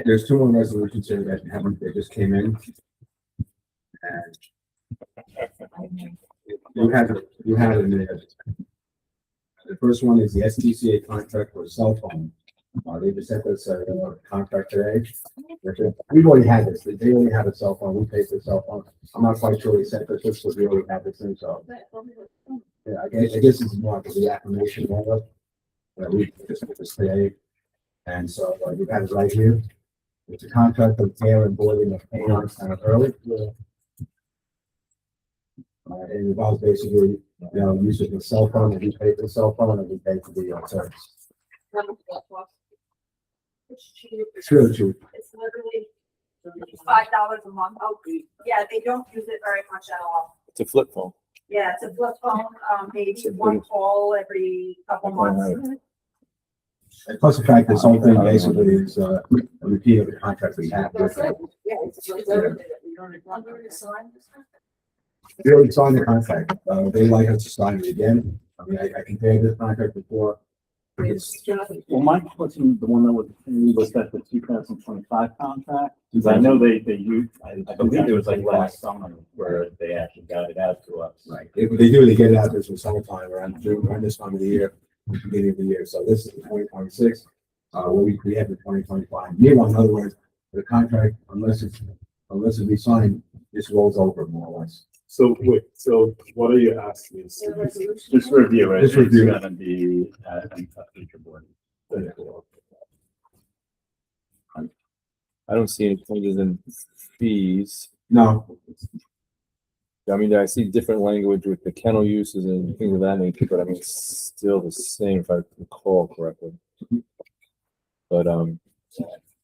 There's 2 more resolutions here that haven't, they just came in. And You have it in there. The first one is the SDCA contract for a cell phone. They just sent us a contract today. We've already had this. They already have a cell phone. We pay for the cell phone. I'm not quite sure they sent us this, but we already have this thing, so. Yeah, I guess it's more of the affirmation letter. We just put this today. And so you have it right here. It's a contract of care and boarding of payments kind of early. It involves basically, using the cell phone, and we pay for the cell phone, and we pay for the service. It's cheap. It's really cheap. It's literally $5 a month. Oh, yeah, they don't use it very much at all. It's a flip phone. Yeah, it's a flip phone, maybe one call every couple months. And plus the fact this whole thing basically is a repeat of the contract we have. That's it. Yeah, it's just everything that we don't want to sign. We already signed the contract. They like us to sign it again. I mean, I compared this contract before. Well, my question, the one that was that the 2025 contract, because I know they used, I believe it was like last summer where they actually got it out to us. Right. They do, they get it out this in summertime around June, around this time of the year, beginning of the year. So this is 2026. We have the 2025. Meanwhile, in other words, the contract, unless it's re-signed, this rolls over more or less. So wait, so what are you asking? Just review it. Just review it. It's gonna be a future board. I don't see any changes in fees. No, I mean, I see different language with the kennel uses and things of that nature, but I mean, it's still the same if I recall correctly. But,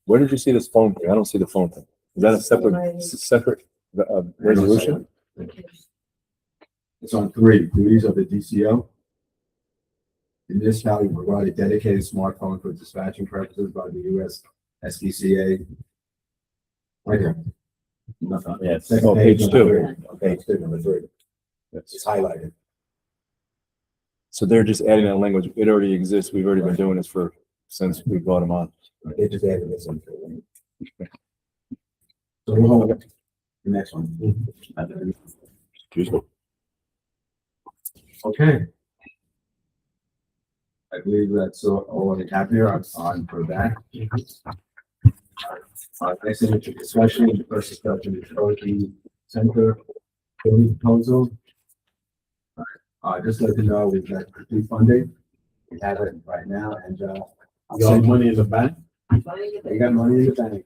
where did you see this phone thing? I don't see the phone thing. Is that a separate resolution? it's on 3 duties of the DCO. The municipality will provide a dedicated smartphone for dispatching purposes by the US SPCA. Right here. Yeah, Second Oh, page number 2. 3. Okay, page 2, number 3. It's highlighted. So they're just adding that language. It already exists. We've already been doing this since we brought them on. They just added this into it. So we'll hold it. The next one. Excuse me. Okay. I believe that's all we have here on for that. Next thing is discussion, the first discussion is Trojan Center building proposal. Just let you know, we've got complete funding. We have it right now, and You got money in the bank? they got money in the bank.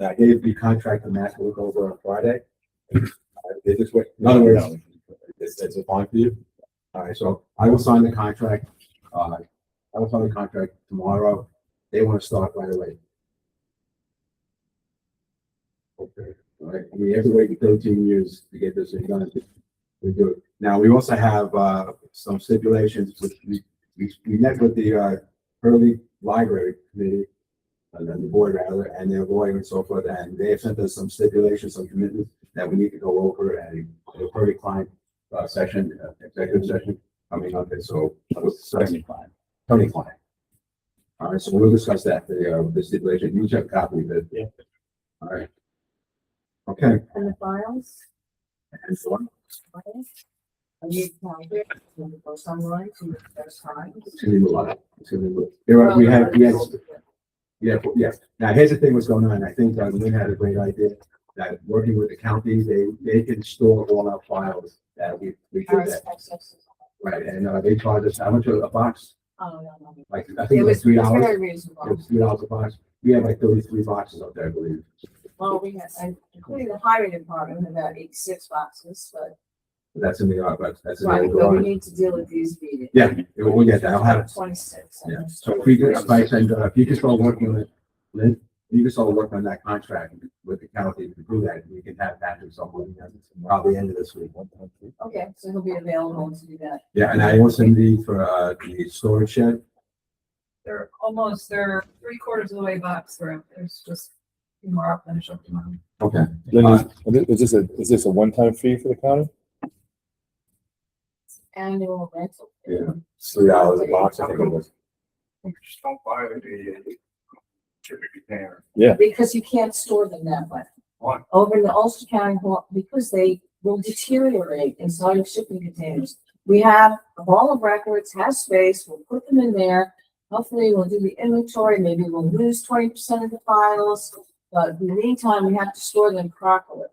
I gave the contract to Matt to look over on Friday. They just wait, in other words, it's a fine for you. All right, so I will sign the contract. I will sign the contract tomorrow. They want to start right away. Okay, all right. We have to wait 13 years to get this thing done. We do it. Now, we also have some stipulations. We met with the Hurley Library Committee, and then the board rather, and their lawyer and so forth, and they have sent us some stipulations, some commitments that we need to go over at a Hurley client session, executive session coming up. And so Tony Klein. All right, so we'll discuss that, the stipulation. You each have a copy of it. Yeah. All right. Okay. And the files? And so on. I need to find it. When it goes online, to the first time. It's gonna be a lot. It's gonna be. Yes. Now, here's the thing what's going on. I think Lynn had a great idea that working with the county, they can store all our files that we should have. Right, and they charge us how much a box? Oh, no. Like, I think it was $3. Very reasonable. It was $3 a box. We have like 33 boxes up there, I believe. Well, we have, including the highway department, about 86 boxes, but. That's in the but that's in Right, the but we garage. need to deal with these meetings. Yeah, we'll get that. I'll have it. 26. Yeah. So if we could, if I send, if you can start working on it, Lynn, you can start working on that contract with the county to do that. We can have that or something, probably end of this week. Okay, so he'll be available to do that. Yeah, and I also need for the storage shed. They're 3/4 of the way box for there's just a few more. I'll finish up tomorrow. Okay. Lynn, is this a one-time fee for the county? Annual rental. Yeah, it's $3 a box, I think it was. Just don't buy the typically container. Yeah. Because you can't store them that way. Why? over in the Ulster County Hall, because they will deteriorate inside of shipping containers. We have a hall of records, has space, we'll put them in there. Hopefully we'll do the inventory, maybe we'll lose 20% of the files, but in the meantime, we have to store them properly.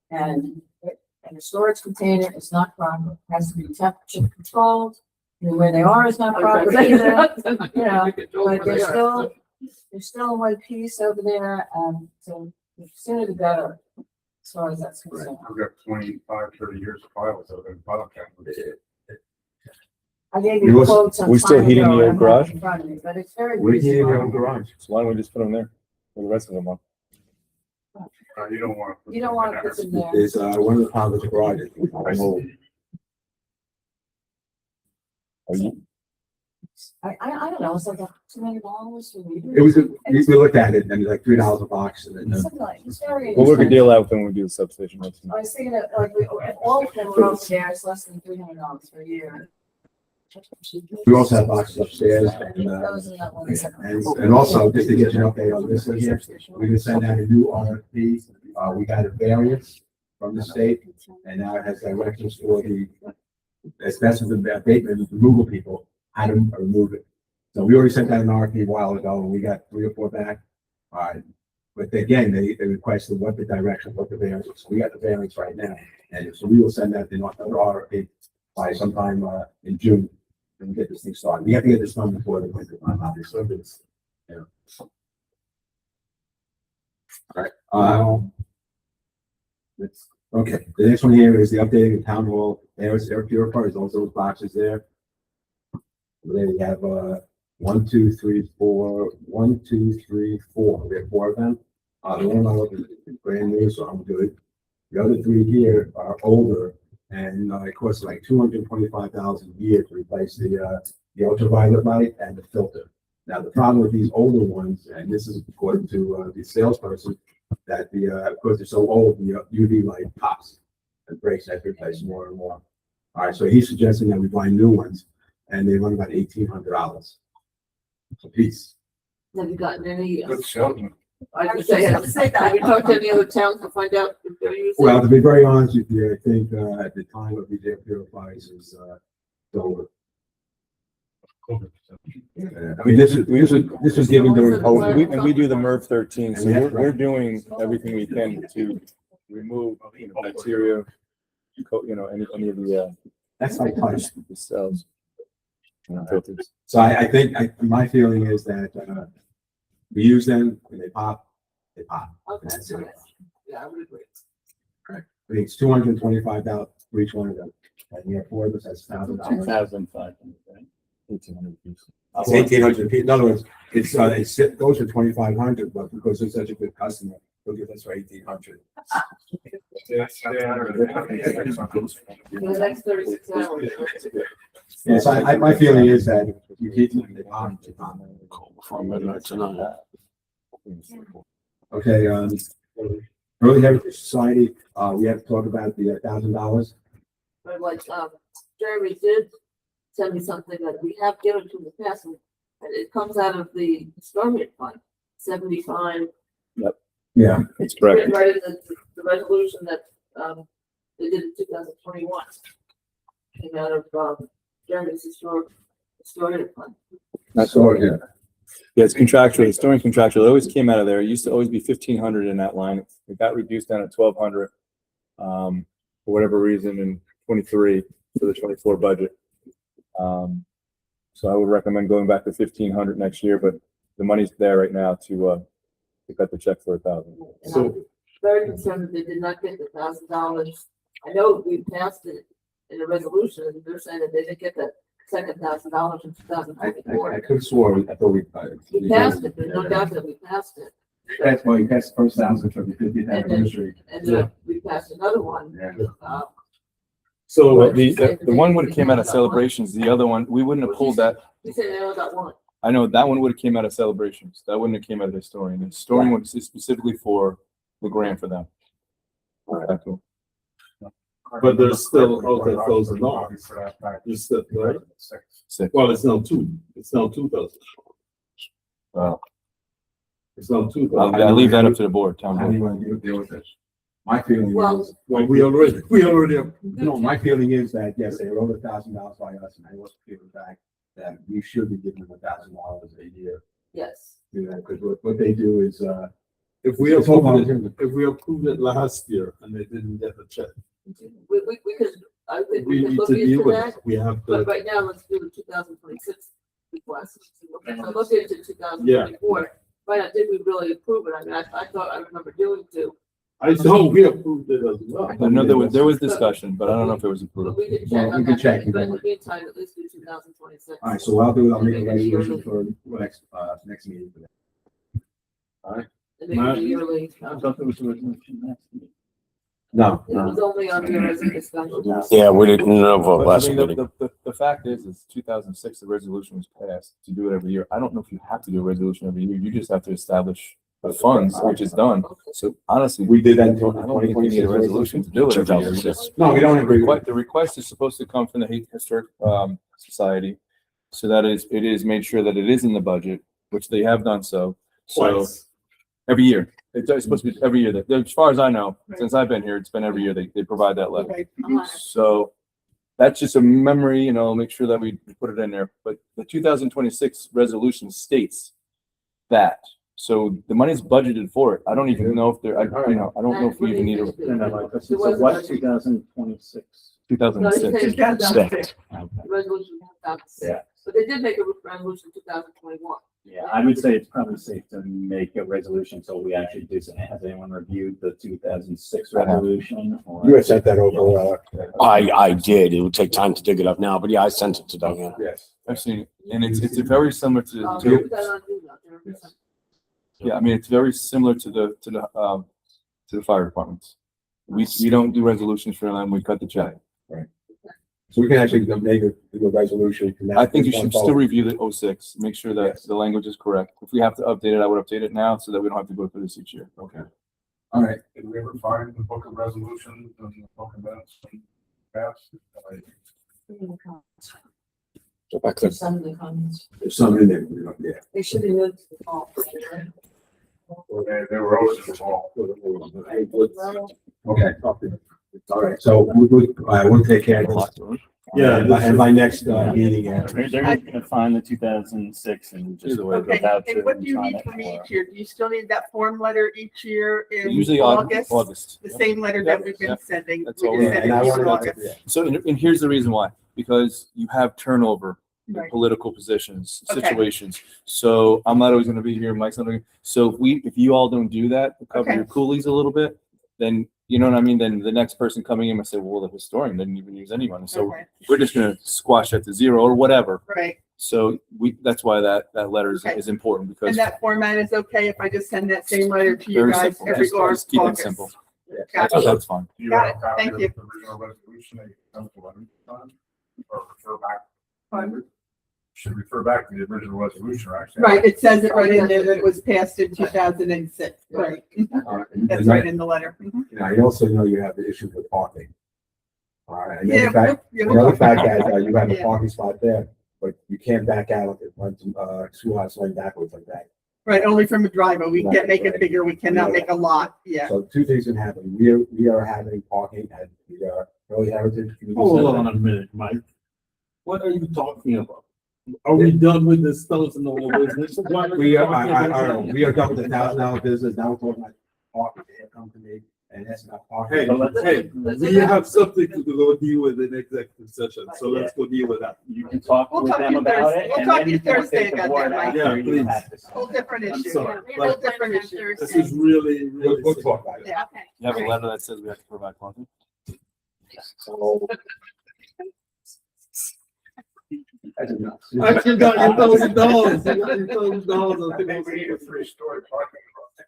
And the storage container is not proper, it has to be temperature controlled, and where they are is not proper either, you know, but there's still one piece over there, so the sooner the better, as far as that's concerned. We've got 25, 30 years of files over in file cabinet. I gave You you also- quotes on. we still time heating ago, the old and I'm not garage? in front of me, but it's very. We're here in reasonable. your own garage. So why don't we just put them there? For the rest of them on. You don't want. You don't want to put them there. There's, one of the piles of the garage. I don't know, it's like $2 million for meters. It was, we looked at it and it was like $3 a box and then. Something like, it's very. We'll work a deal out when we do the substation. I was thinking that, like, if all of them were over there, it's less than $300 per year. We also have boxes upstairs and, Those are not ones that- and also, just to get you an update on this one here, we can send out a new RFP. We got a variance from the state and now it has directions for the asbestos abatement removal people, how to remove it. So we already sent out an RFP a while ago and we got 3 or 4 back. But again, they requested what the direction, what the variance is. So we got the variance right now. And so we will send out the RFP by sometime in June and get this thing started. We have to get this done before the winter time, obviously. Yeah. All right. Okay, the next one here is the updating of town hall air purifiers, those boxes there. There we have 1, 2, 3, 4. 1, 2, 3, 4. We have 4 of them. The one I look is brand new, so I'm good. The other 3 here are older, and it costs like $225,000 a year to replace the ultraviolet light and the filter. Now the problem with these older ones, and this is according to the salesperson, that because they're so old, the UV light pops and breaks as replaced more and more. All right, so he's suggesting that we buy new ones, and they run about $1,800 a piece. Have you gotten any? Good salesman. I was gonna say, have you talked to any other towns to find out if they're using? Well, to be very honest with you, I think at the time of these air purifiers is over. I mean, this was given during COVID. And we do the MERV 13, so we're doing everything we can to remove bacteria, any of the, That's my punch. the cells. Filters. So I think, my feeling is that we use them, when they pop, they pop. Okay. That's it. Yeah, I would agree. I think it's $225 for each one of them. And we have 4 of us, that's $1,000. 2,500, right? 1,800 pieces. It's 1,800 feet. In other words, it goes for 2,500, but because they're such a good customer, they'll give us for 1,800. For the next 36 hours. Yes, my feeling is that you keep them, they pop, they pop. Before midnight tonight. Okay, Early Heritage Society, we have to talk about the $1,000. But like, Jeremy did send me something that we have given to the past, and it comes out of the historic fund, 75. Yeah, That's correct. Written right in the resolution that, they did in 2021. Came out of, Jeremy's historic fund. That's so, yeah. Yeah, it's contractual. It's during contractual. It always came out of there. It used to always be 1,500 in that line. It got reduced down to 1,200 for whatever reason in 23 for the 24 budget. So I would recommend going back to 1,500 next year, but the money's there right now to cut the check for 1,000. And I'm very concerned that they did not get the $1,000. I know we passed it in a resolution, and they're saying that they didn't get that second $1,000 in I 2024. could have swore, I thought we Passed it, there's no doubt that we passed it. That's why you passed the first 1,000 for the 50th anniversary. And then we passed another one. Yeah. So the one would have came out of celebrations. The other one, we wouldn't have pulled that. You said they only got one. I know that one would have came out of celebrations. That wouldn't have came out of the historian. The historian was specifically for the grant for them. Okay, cool. But there's still, okay, those are not. There's still, right? Six. Well, it's now 2. It's now 2,000. Wow. It's not too. I leave that up to the board, town How do board. you want to deal with this? My feeling Well- is, Well, we already have. no, my feeling is that, yes, they wrote $1,000 by us, and I also feel back that we should be giving them $1,000 a year. Yes. Because what they do is, If we approved it last year and they didn't get the check, We could, I think we we could need look to deal into with that, it. We have but to, right now, let's do the 2026 request. So look into 2024. Right now, did we really approve it? I mean, I thought I remember doing two. I know we approved it as well. I know there was discussion, but I don't know if it was But approved. we can Well, check we on can that, check. but in the meantime, at least do 2026. all right, so what I'll do, I'll make a resolution for next meeting. For that. And make it yearly. I thought there was a resolution last week. No, It was only on there as a discussion. Yeah, we didn't know vote But I last mean, meeting. the fact is 2006, the resolution was passed to do it every year. I don't know if you have to do a resolution every year. You just have to establish the funds, which is done. So honestly, we did that in I don't think you need a resolution to do it every year. 2006. No, we don't agree. The request is supposed to come from the Historic Society. So that it is made sure that it is in the budget, which they have done so. So Twice. every year, it's supposed to be every year that, as far as I know, since I've been here, it's been every year they provide that letter. Right. So that's just a memory, make sure that we put it in there. But the 2026 resolution states that. So the money's budgeted for it. I don't even know if I don't know if we even need a So what, 2026? 2006. 2006. Okay. Resolution 2006. Yeah. But they did make a resolution 2021. Yeah, I would say it's probably safe to make a resolution until we actually do something. Has anyone reviewed the 2006 resolution? Or- You had sent that over. I did. It would take time to dig it up now, but yeah, I sent it to Diane. Yes. I've seen it. And it's very similar to, Put that on do not, 0%. yeah, I mean, it's very similar to the fire departments. We don't do resolutions for them. We cut the check. So we can actually make a resolution. from that I think you point should still forward. review the 06, make sure that Yes. the language is correct. If we have to update it, I would update it now so that we don't have to go through this each year. Okay. All right. Did we ever find the book of resolutions and the book of minutes and pass? So back to- Some of the comments. There's some in there. Yeah. They should be moved to the fall. They were always involved. Okay. All right. So we'll take care of this. Yeah, And my next meeting. They're gonna find the 2006 and just. Either way, Okay, without and it what do you sign need it from me for- each year? Do you still need that form letter each year in Usually August? August. The same letter that we've Yeah. been sending? That's We all just we send have. it And I in wanted August. to, So, and here's the reason why, because you have turnover in Right. political positions, Okay. situations. So I'm not always gonna be here, Mike's not gonna, so if you all don't do that, to cover Okay. your coolies a little bit, then, you know what I mean? Then the next person coming in will say, well, the historian didn't even use any money. So Okay. we're just gonna squash that to zero or whatever. Right, So that's why that letter Okay. is important because. and that format is okay if I just send that same letter to you Very guys simple. every Just keep it August? simple. Got That's it. that's fine. Do you Got have a it. copy Thank of you. the original resolution that you come to one time? Or refer back? Should refer back to the original resolution, actually. Right, it says it right in there that it was passed in 2006, right? That's right in the letter. Mhm. I also know you have the issue with parking. All right. I know Yeah, the fact, yeah, I know the fact that you have a Yeah. parking spot there, but you can't back out if once schoolhouse lane backwards like that. Right, only from a driveway. We can't make it Right. bigger. We cannot make a lot. Yeah. So two things can happen. We are having parking at the Early Heritage. Community Hold Center. on a minute, Mike. What are you talking about? Are we done with this thousand dollar business? What are We you are, talking about? we are done with the $1,000 business. Now we're talking about parking. They have come to me and that's not parking. Hey, we have something to go deal with in executive session, so let's go deal with that. You can talk We'll with talk to them you about Thursday. it. We'll and talk then to you you can Thursday take the about board that, Mike. after Yeah, you please. have this. Whole different I'm issue. sorry, Whole but different issue. this is really, really. We'll talk about it. Yeah. You have a letter that says we have to provide parking? So. That's enough. I forgot your $1,000. I got your $1,000. I think Maybe we need a three-story parking garage.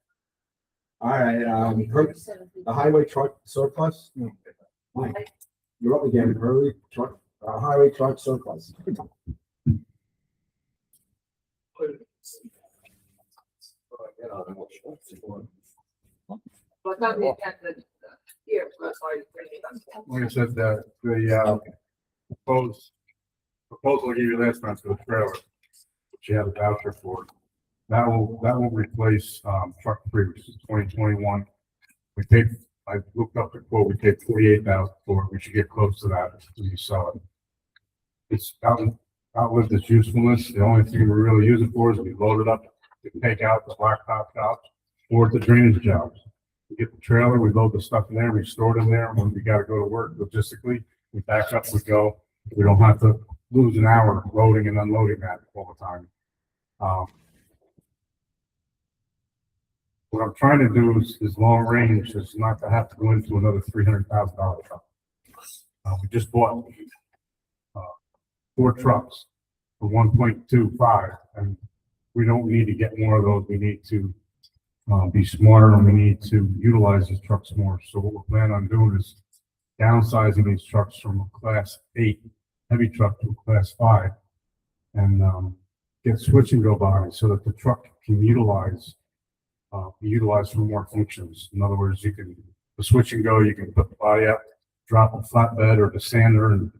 All right, the highway truck surplus. Mike, you're up again, early truck, highway truck surplus. But not the agenda here, so that's why you're bringing it up. Like I said, the proposal I gave you last month for the trailer, which you have a voucher for. That will replace, truck 3, which is 2021. I looked up the quote, we paid 48,000 for it. We should get close to that when you sell it. It's outlived its usefulness. The only thing we really use it for is we load it up to take out the blacktop jobs or the drainage jobs. We get the trailer, we load the stuff in there, we store it in there. When we gotta go to work logistically, we back up, we go. We don't have to lose an hour loading and unloading that all the time. What I'm trying to do is long range, is not to have to go into another $300,000 truck. We just bought 4 trucks for 1.25, and we don't need to get more of those. We need to be smarter, and we need to utilize these trucks more. So what we're planning on doing is downsizing these trucks from a class 8 heavy truck to a class 5, and get switch and go bodies so that the truck can be utilized for more functions. In other words, the switch and go, you can put the body up, drop a flatbed or the sander and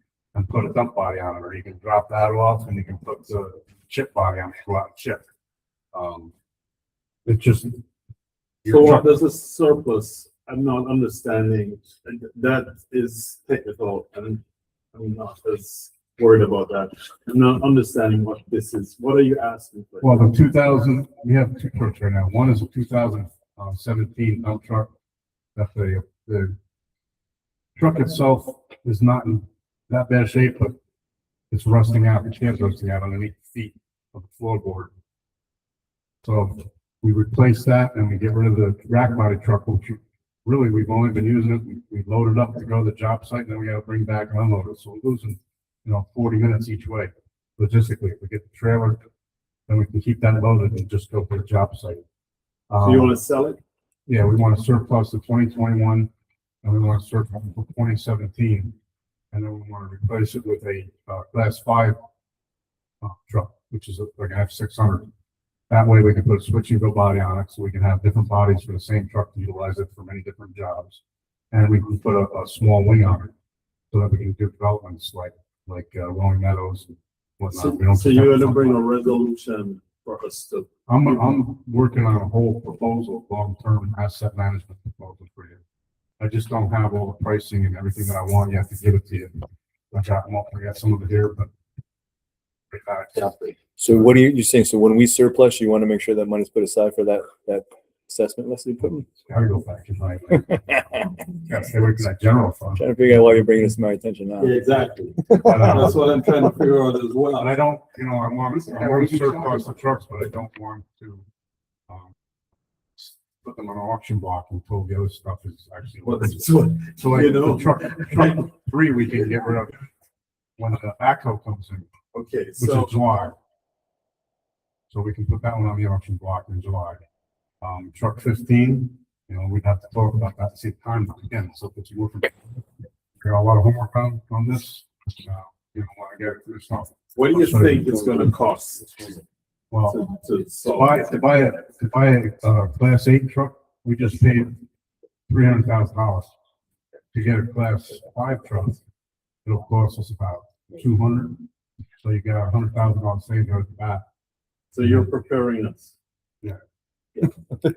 put a dump body on it, or you can drop that off and you can put the chip body on it, go out and chip. It's just. So what does a surplus? I'm not understanding. That is technical, and I'm not as worried about that. I'm not understanding what this is. What are you asking for? Well, the 2000, we have 2 trucks right now. One is a 2017 dump truck. That's the truck itself is not in that bad shape, but it's rusting out. The chain's rusting out underneath the feet of the floorboard. So we replace that and we get rid of the rack body truck, which really we've only been using it. We load it up to go to the job site, and then we got to bring back and unload it. So we're losing 40 minutes each way. Logistically, if we get the trailer, then we can keep that loaded and just go for the job site. So you want to sell it? Yeah, we want to surplus the 2021, and we want to surplus for 2017, and then we want to replace it with a class 5 truck, which is like an F600. That way we can put a switch and go body on it, so we can have different bodies for the same truck to utilize it for many different jobs, and we can put a small wing on it so that we can do developments like Rolling Meadows and whatnot. So you're going to bring a resolution for us to. I'm working on a whole proposal, long-term asset management proposal for you. I just don't have all the pricing and everything that I want yet to give it to you. I got some of it here, but. So what are you saying? So when we surplus, you want to make sure that money's put aside for that assessment lesson you put in? Gotta go back to my, gotta stay away from that general fund. Trying to figure out why you're bringing this to my attention now. Yeah, exactly. But, That's what I'm trying to figure out as well. and I don't, I want to surplus the trucks, but I don't want to, put them on an auction block until the other stuff is actually. Well, that's what, So like you know. the truck 3, we can get rid of when the backhoe comes in, Okay, which so is July. So we can put that one on the auction block in July. Truck 15, we'd have to talk about that at the same time again. So if you're working, got a lot of homework on this. You don't want to get it through this stuff. what do you think it's going to cost Well, to solve? to buy a class 8 truck, we just paid $300,000. To get a class 5 truck, it'll cost us about 200. So you get $100,000 savings out of the bat. So you're preparing us.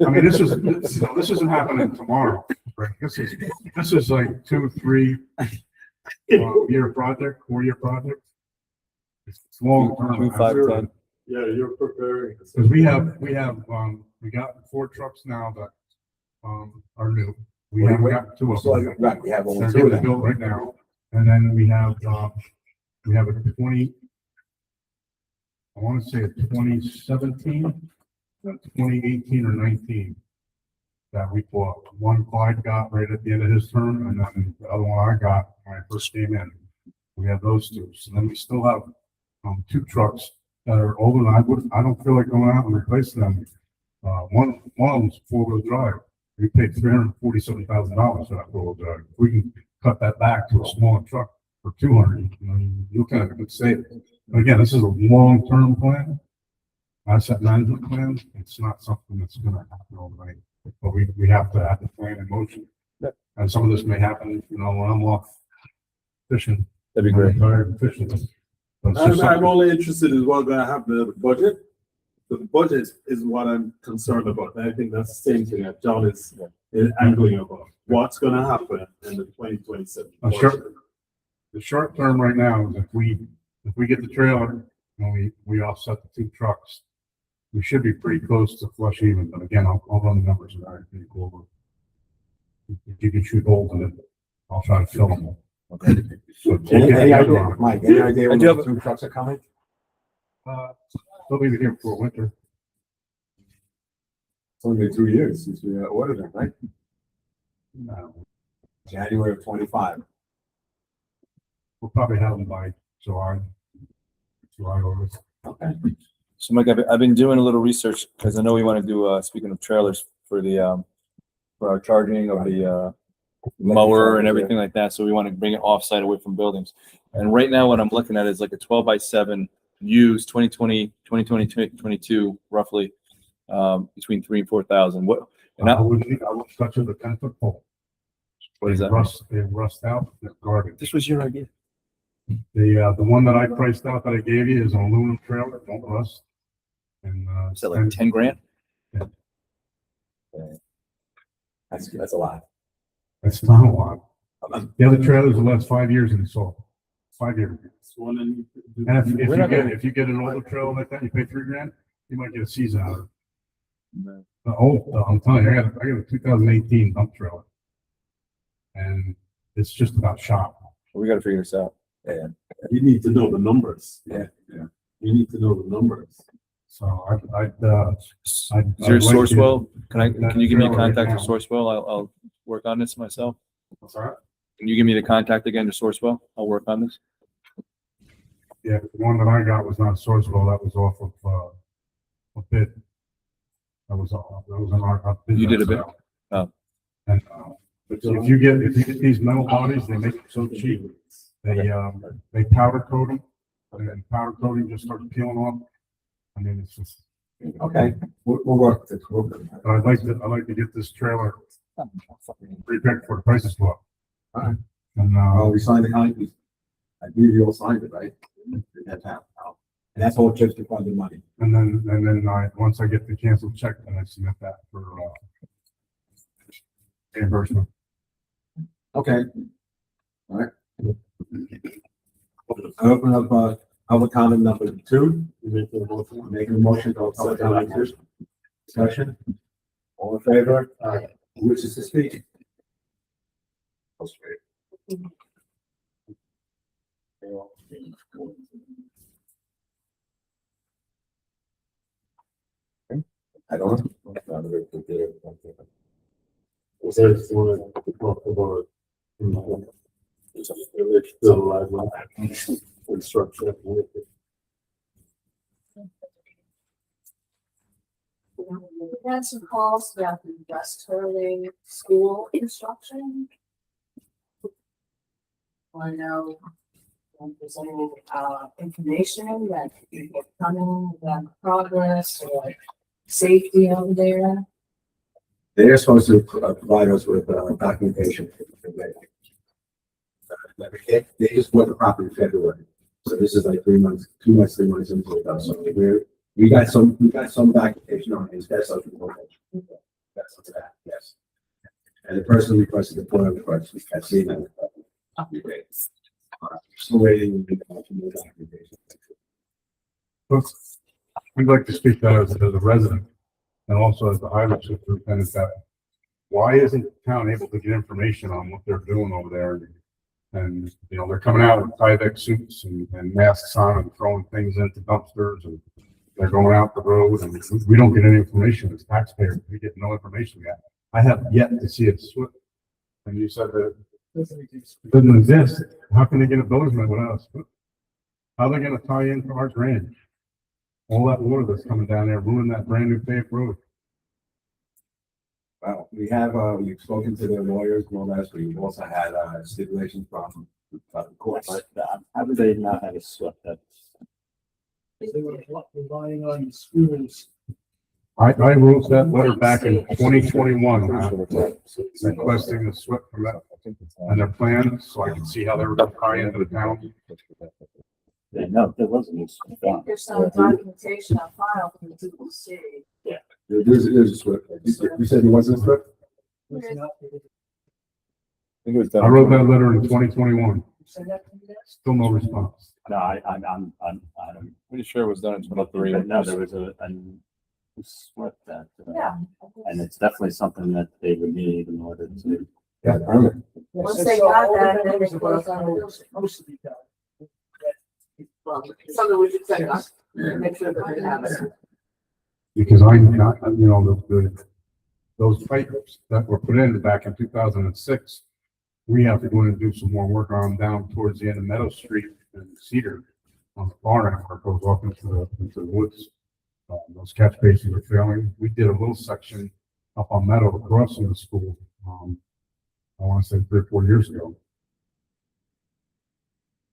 I mean, this isn't happening tomorrow, right? This is like 2-3 year project, 4-year project. It's long term. 2, 5, 10. Yeah, you're preparing us. Because we got 4 trucks now that are new. We haven't got 2 of them. Right, we have only They're 2 getting then. built right now, and then we have a 20. I want to say a 2017, 2018 or 19 that we bought. One Clyde got right at the end of his term, and then the other one I got when I first came in. We have those 2. So then we still have 2 trucks that are older than I don't feel like going out and replacing them. One of them's 4-wheel drive. We paid $347,000 for that 4-wheel drive. If we can cut that back to a smaller truck for 200, you're kind of a good savings. Again, this is a long-term plan, asset management plan. It's not something that's going to happen overnight, but we have to have the plan in motion. And some of this may happen, when I'm off fishing. That'd be great. I'm tired of fishing. But it's just I'm something- only interested in what's going to happen in the budget. the budget is what I'm concerned about. And I think that's the same thing that John is angling about. What's gonna happen in the 2027? Sure. The short term right now is if we get the trailer and we offset the two trucks, we should be pretty close to flush even, but again, I'll run the numbers and I think go over. If you can shoot holes in it, I'll try to fill them. Okay. So Any idea, Mike, any idea when I do have Uh, the two trucks are coming? they'll be here for winter. It's only been 2 years since we ordered them, right? No, January of 25. we'll probably have them by July, August. Okay. So Mike, I've been doing a little research because I know we want to do, speaking of trailers for the, for our charging of the, mower and everything like that. So we want to bring it offsite away from buildings. And right now what I'm looking at is like a 12x7 used 2022 roughly, between 3,000 and 4,000. What, and I wouldn't touch it with 10-foot pole. what is They that? rust out, they're garbage. This was your idea. The one that I priced out that I gave you is an aluminum trailer, don't rust. And, Is that like 10 grand? That's a lot. that's not a lot. The other trailers will last 5 years in the soil. 5 years. And if you get an older trailer like that, you pay $3,000, you might get a season out of it. I'm telling you, I got a 2018 dump trailer. And it's just about shop. We got to figure this out. Yeah. You need to know the numbers. Yeah. You need to know the numbers. So Is there Sourcewell? Can you give me a contact for Sourcewell? I'll work on this myself. What's that? Can you give me the contact again to Sourcewell? I'll work on this. Yeah, the one that I got was not Sourcewell, that was off of, a bid. That was an our bid. You did a bid? Oh. And, but if you get these metal bodies, they make them so cheap. They powder coat them, and then powder coating just starts peeling off. I mean, it's just, Okay, we'll work with this. but I'd like to get this trailer prepared for the prices go up. All right. And, We signed the contract. I believe you all signed it, right? That's how. And that's all just to fund the money. and then once I get the canceled check, then I submit that for, reimbursement. Okay. All right. I open up, public comment number 2. Making a motion to public comment 2. Discussion. All in favor? Who wishes to speak? I don't know. Was there someone to talk about? Construction. We had some calls about the West Hurley school construction. I know if there's any information that people coming about progress or safety over there. They're supposed to provide us with documentation. They just bought the property in February, so this is like 3 months, 2 months, 3 months into it. So we got some documentation on it. That's something. That's that, yes. And the person requested the plan request. I've seen that. Still waiting. Documentation. We'd like to speak to that as a resident and also as the highway superintendent, that why isn't the town able to get information on what they're doing over there? And, you know, they're coming out with Tyvek suits and masks on and throwing things into dumpsters, and they're going out the road, and we don't get any information as taxpayers. We get no information yet. I have yet to see it SWIFT. And you said that it doesn't exist. How can they get a building permit without us? How are they gonna tie in for our drainage? All that water that's coming down there, ruining that brand new paved road. Well, we've spoken to their lawyers and all that. We've also had stipulations from the courts. How do they not have a SWIFT? They were relying on schools. I wrote that letter back in 2021, requesting the SWIFT from that and their plans, so I can see how they were gonna tie into the town. Yeah, no, there wasn't. I think there's some documentation on file from the people see. There's a script. You said you wasn't a script? I think it was done. I wrote that letter in 2021. Still no response. No, I'm Pretty sure it was done in 23. no, there was a split that, Yeah. and it's definitely something that they would need in order to. Yeah, permit. Once they got that, then they closed on the building. Most of the time. Well, it's something we should check on, and make sure that we have it. Because those pipes that were put in back in 2006, we have to go in and do some more work on them down towards the end of Meadow Street and Cedar on the far end where it goes off into the woods. Those catch basins are failing. We did a little section up on Meadow across from the school. I want to say 3 or 4 years ago.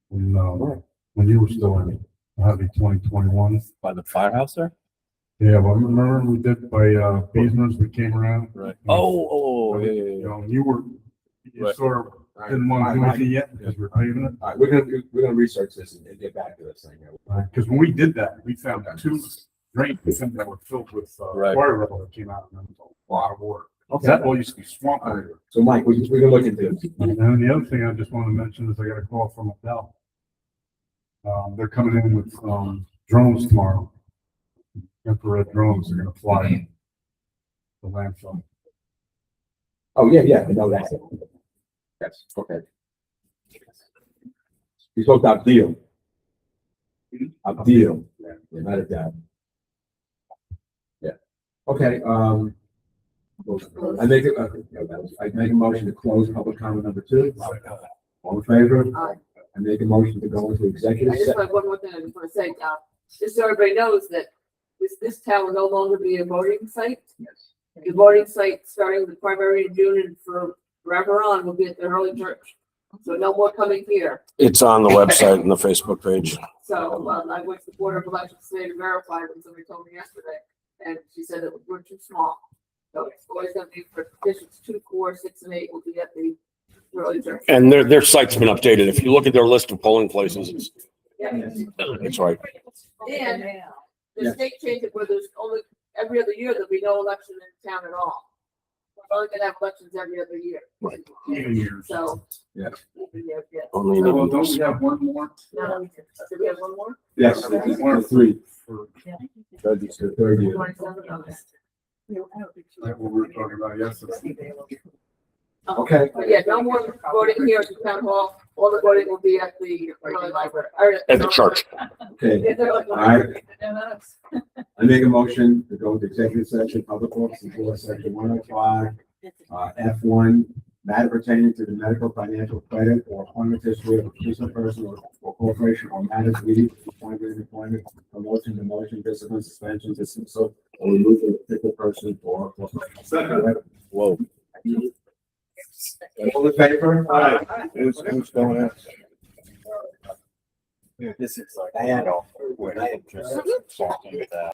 When you were still in heavy 2021. By the firehouse there? Yeah, well, remember we did by Basements, we came around. Right. Oh, yeah, yeah, You yeah. know, you Right. sort of didn't want to do anything yet because we're paving it. All right, we're gonna research this and get back to this thing. Because when we did that, we found 2 drains that were filled with Right. water level that came out, and there was a lot of water. Okay. That all used to be swamp. All right, so Mike, we can look into this. And then the other thing I just want to mention is I got a call from Adele. They're coming in with drones tomorrow. Infrared drones are gonna fly the landfill. Oh, yeah, I know that. Yes, okay. You spoke about deal. Abdil. Yeah, not a doubt. Yeah, okay, I make a motion to close public comment number 2. All in favor? Aye. I make a motion to go into executive I just session. have one more thing I just want to say, just so everybody knows that this town will no longer be a voting site. The voting site, starting the primary in June and forever on, will be at the Early Church. So no more coming here. It's on the website and the Facebook page. So, I went to the Board of Elections today to verify when somebody told me yesterday, and she said that we're too small. So it's always gonna be for petitions 2, 4, 6, and 8 will be at the Early Church. And their site's been updated. If you look at their list of polling places, it's right. And the Yes. state changed it where there's only, every other year, there'll be no election in town at all. We're only gonna have elections every other year. Right. Even years. So. Yeah. Even years, yeah. Only Well, in don't we have one more? No, do we have one more? Yes, one, 3. For It's the 3rd year. 27, okay. that what we were talking about yesterday. Okay. But yeah, no more voting here at the town hall. All the voting will be at the early library. at the church. Okay, all right. I make a motion to go into executive session, public works, before section 105, F1, matter pertaining to the medical, financial credit, or employment history of a particular person or corporation, or matters leading to employment, promotion, demotion, discipline, suspension, dismissal, or removal of a particular person or corporation. Whoa. All in favor? Who's going in? This is like, I had all, when I had just talking about.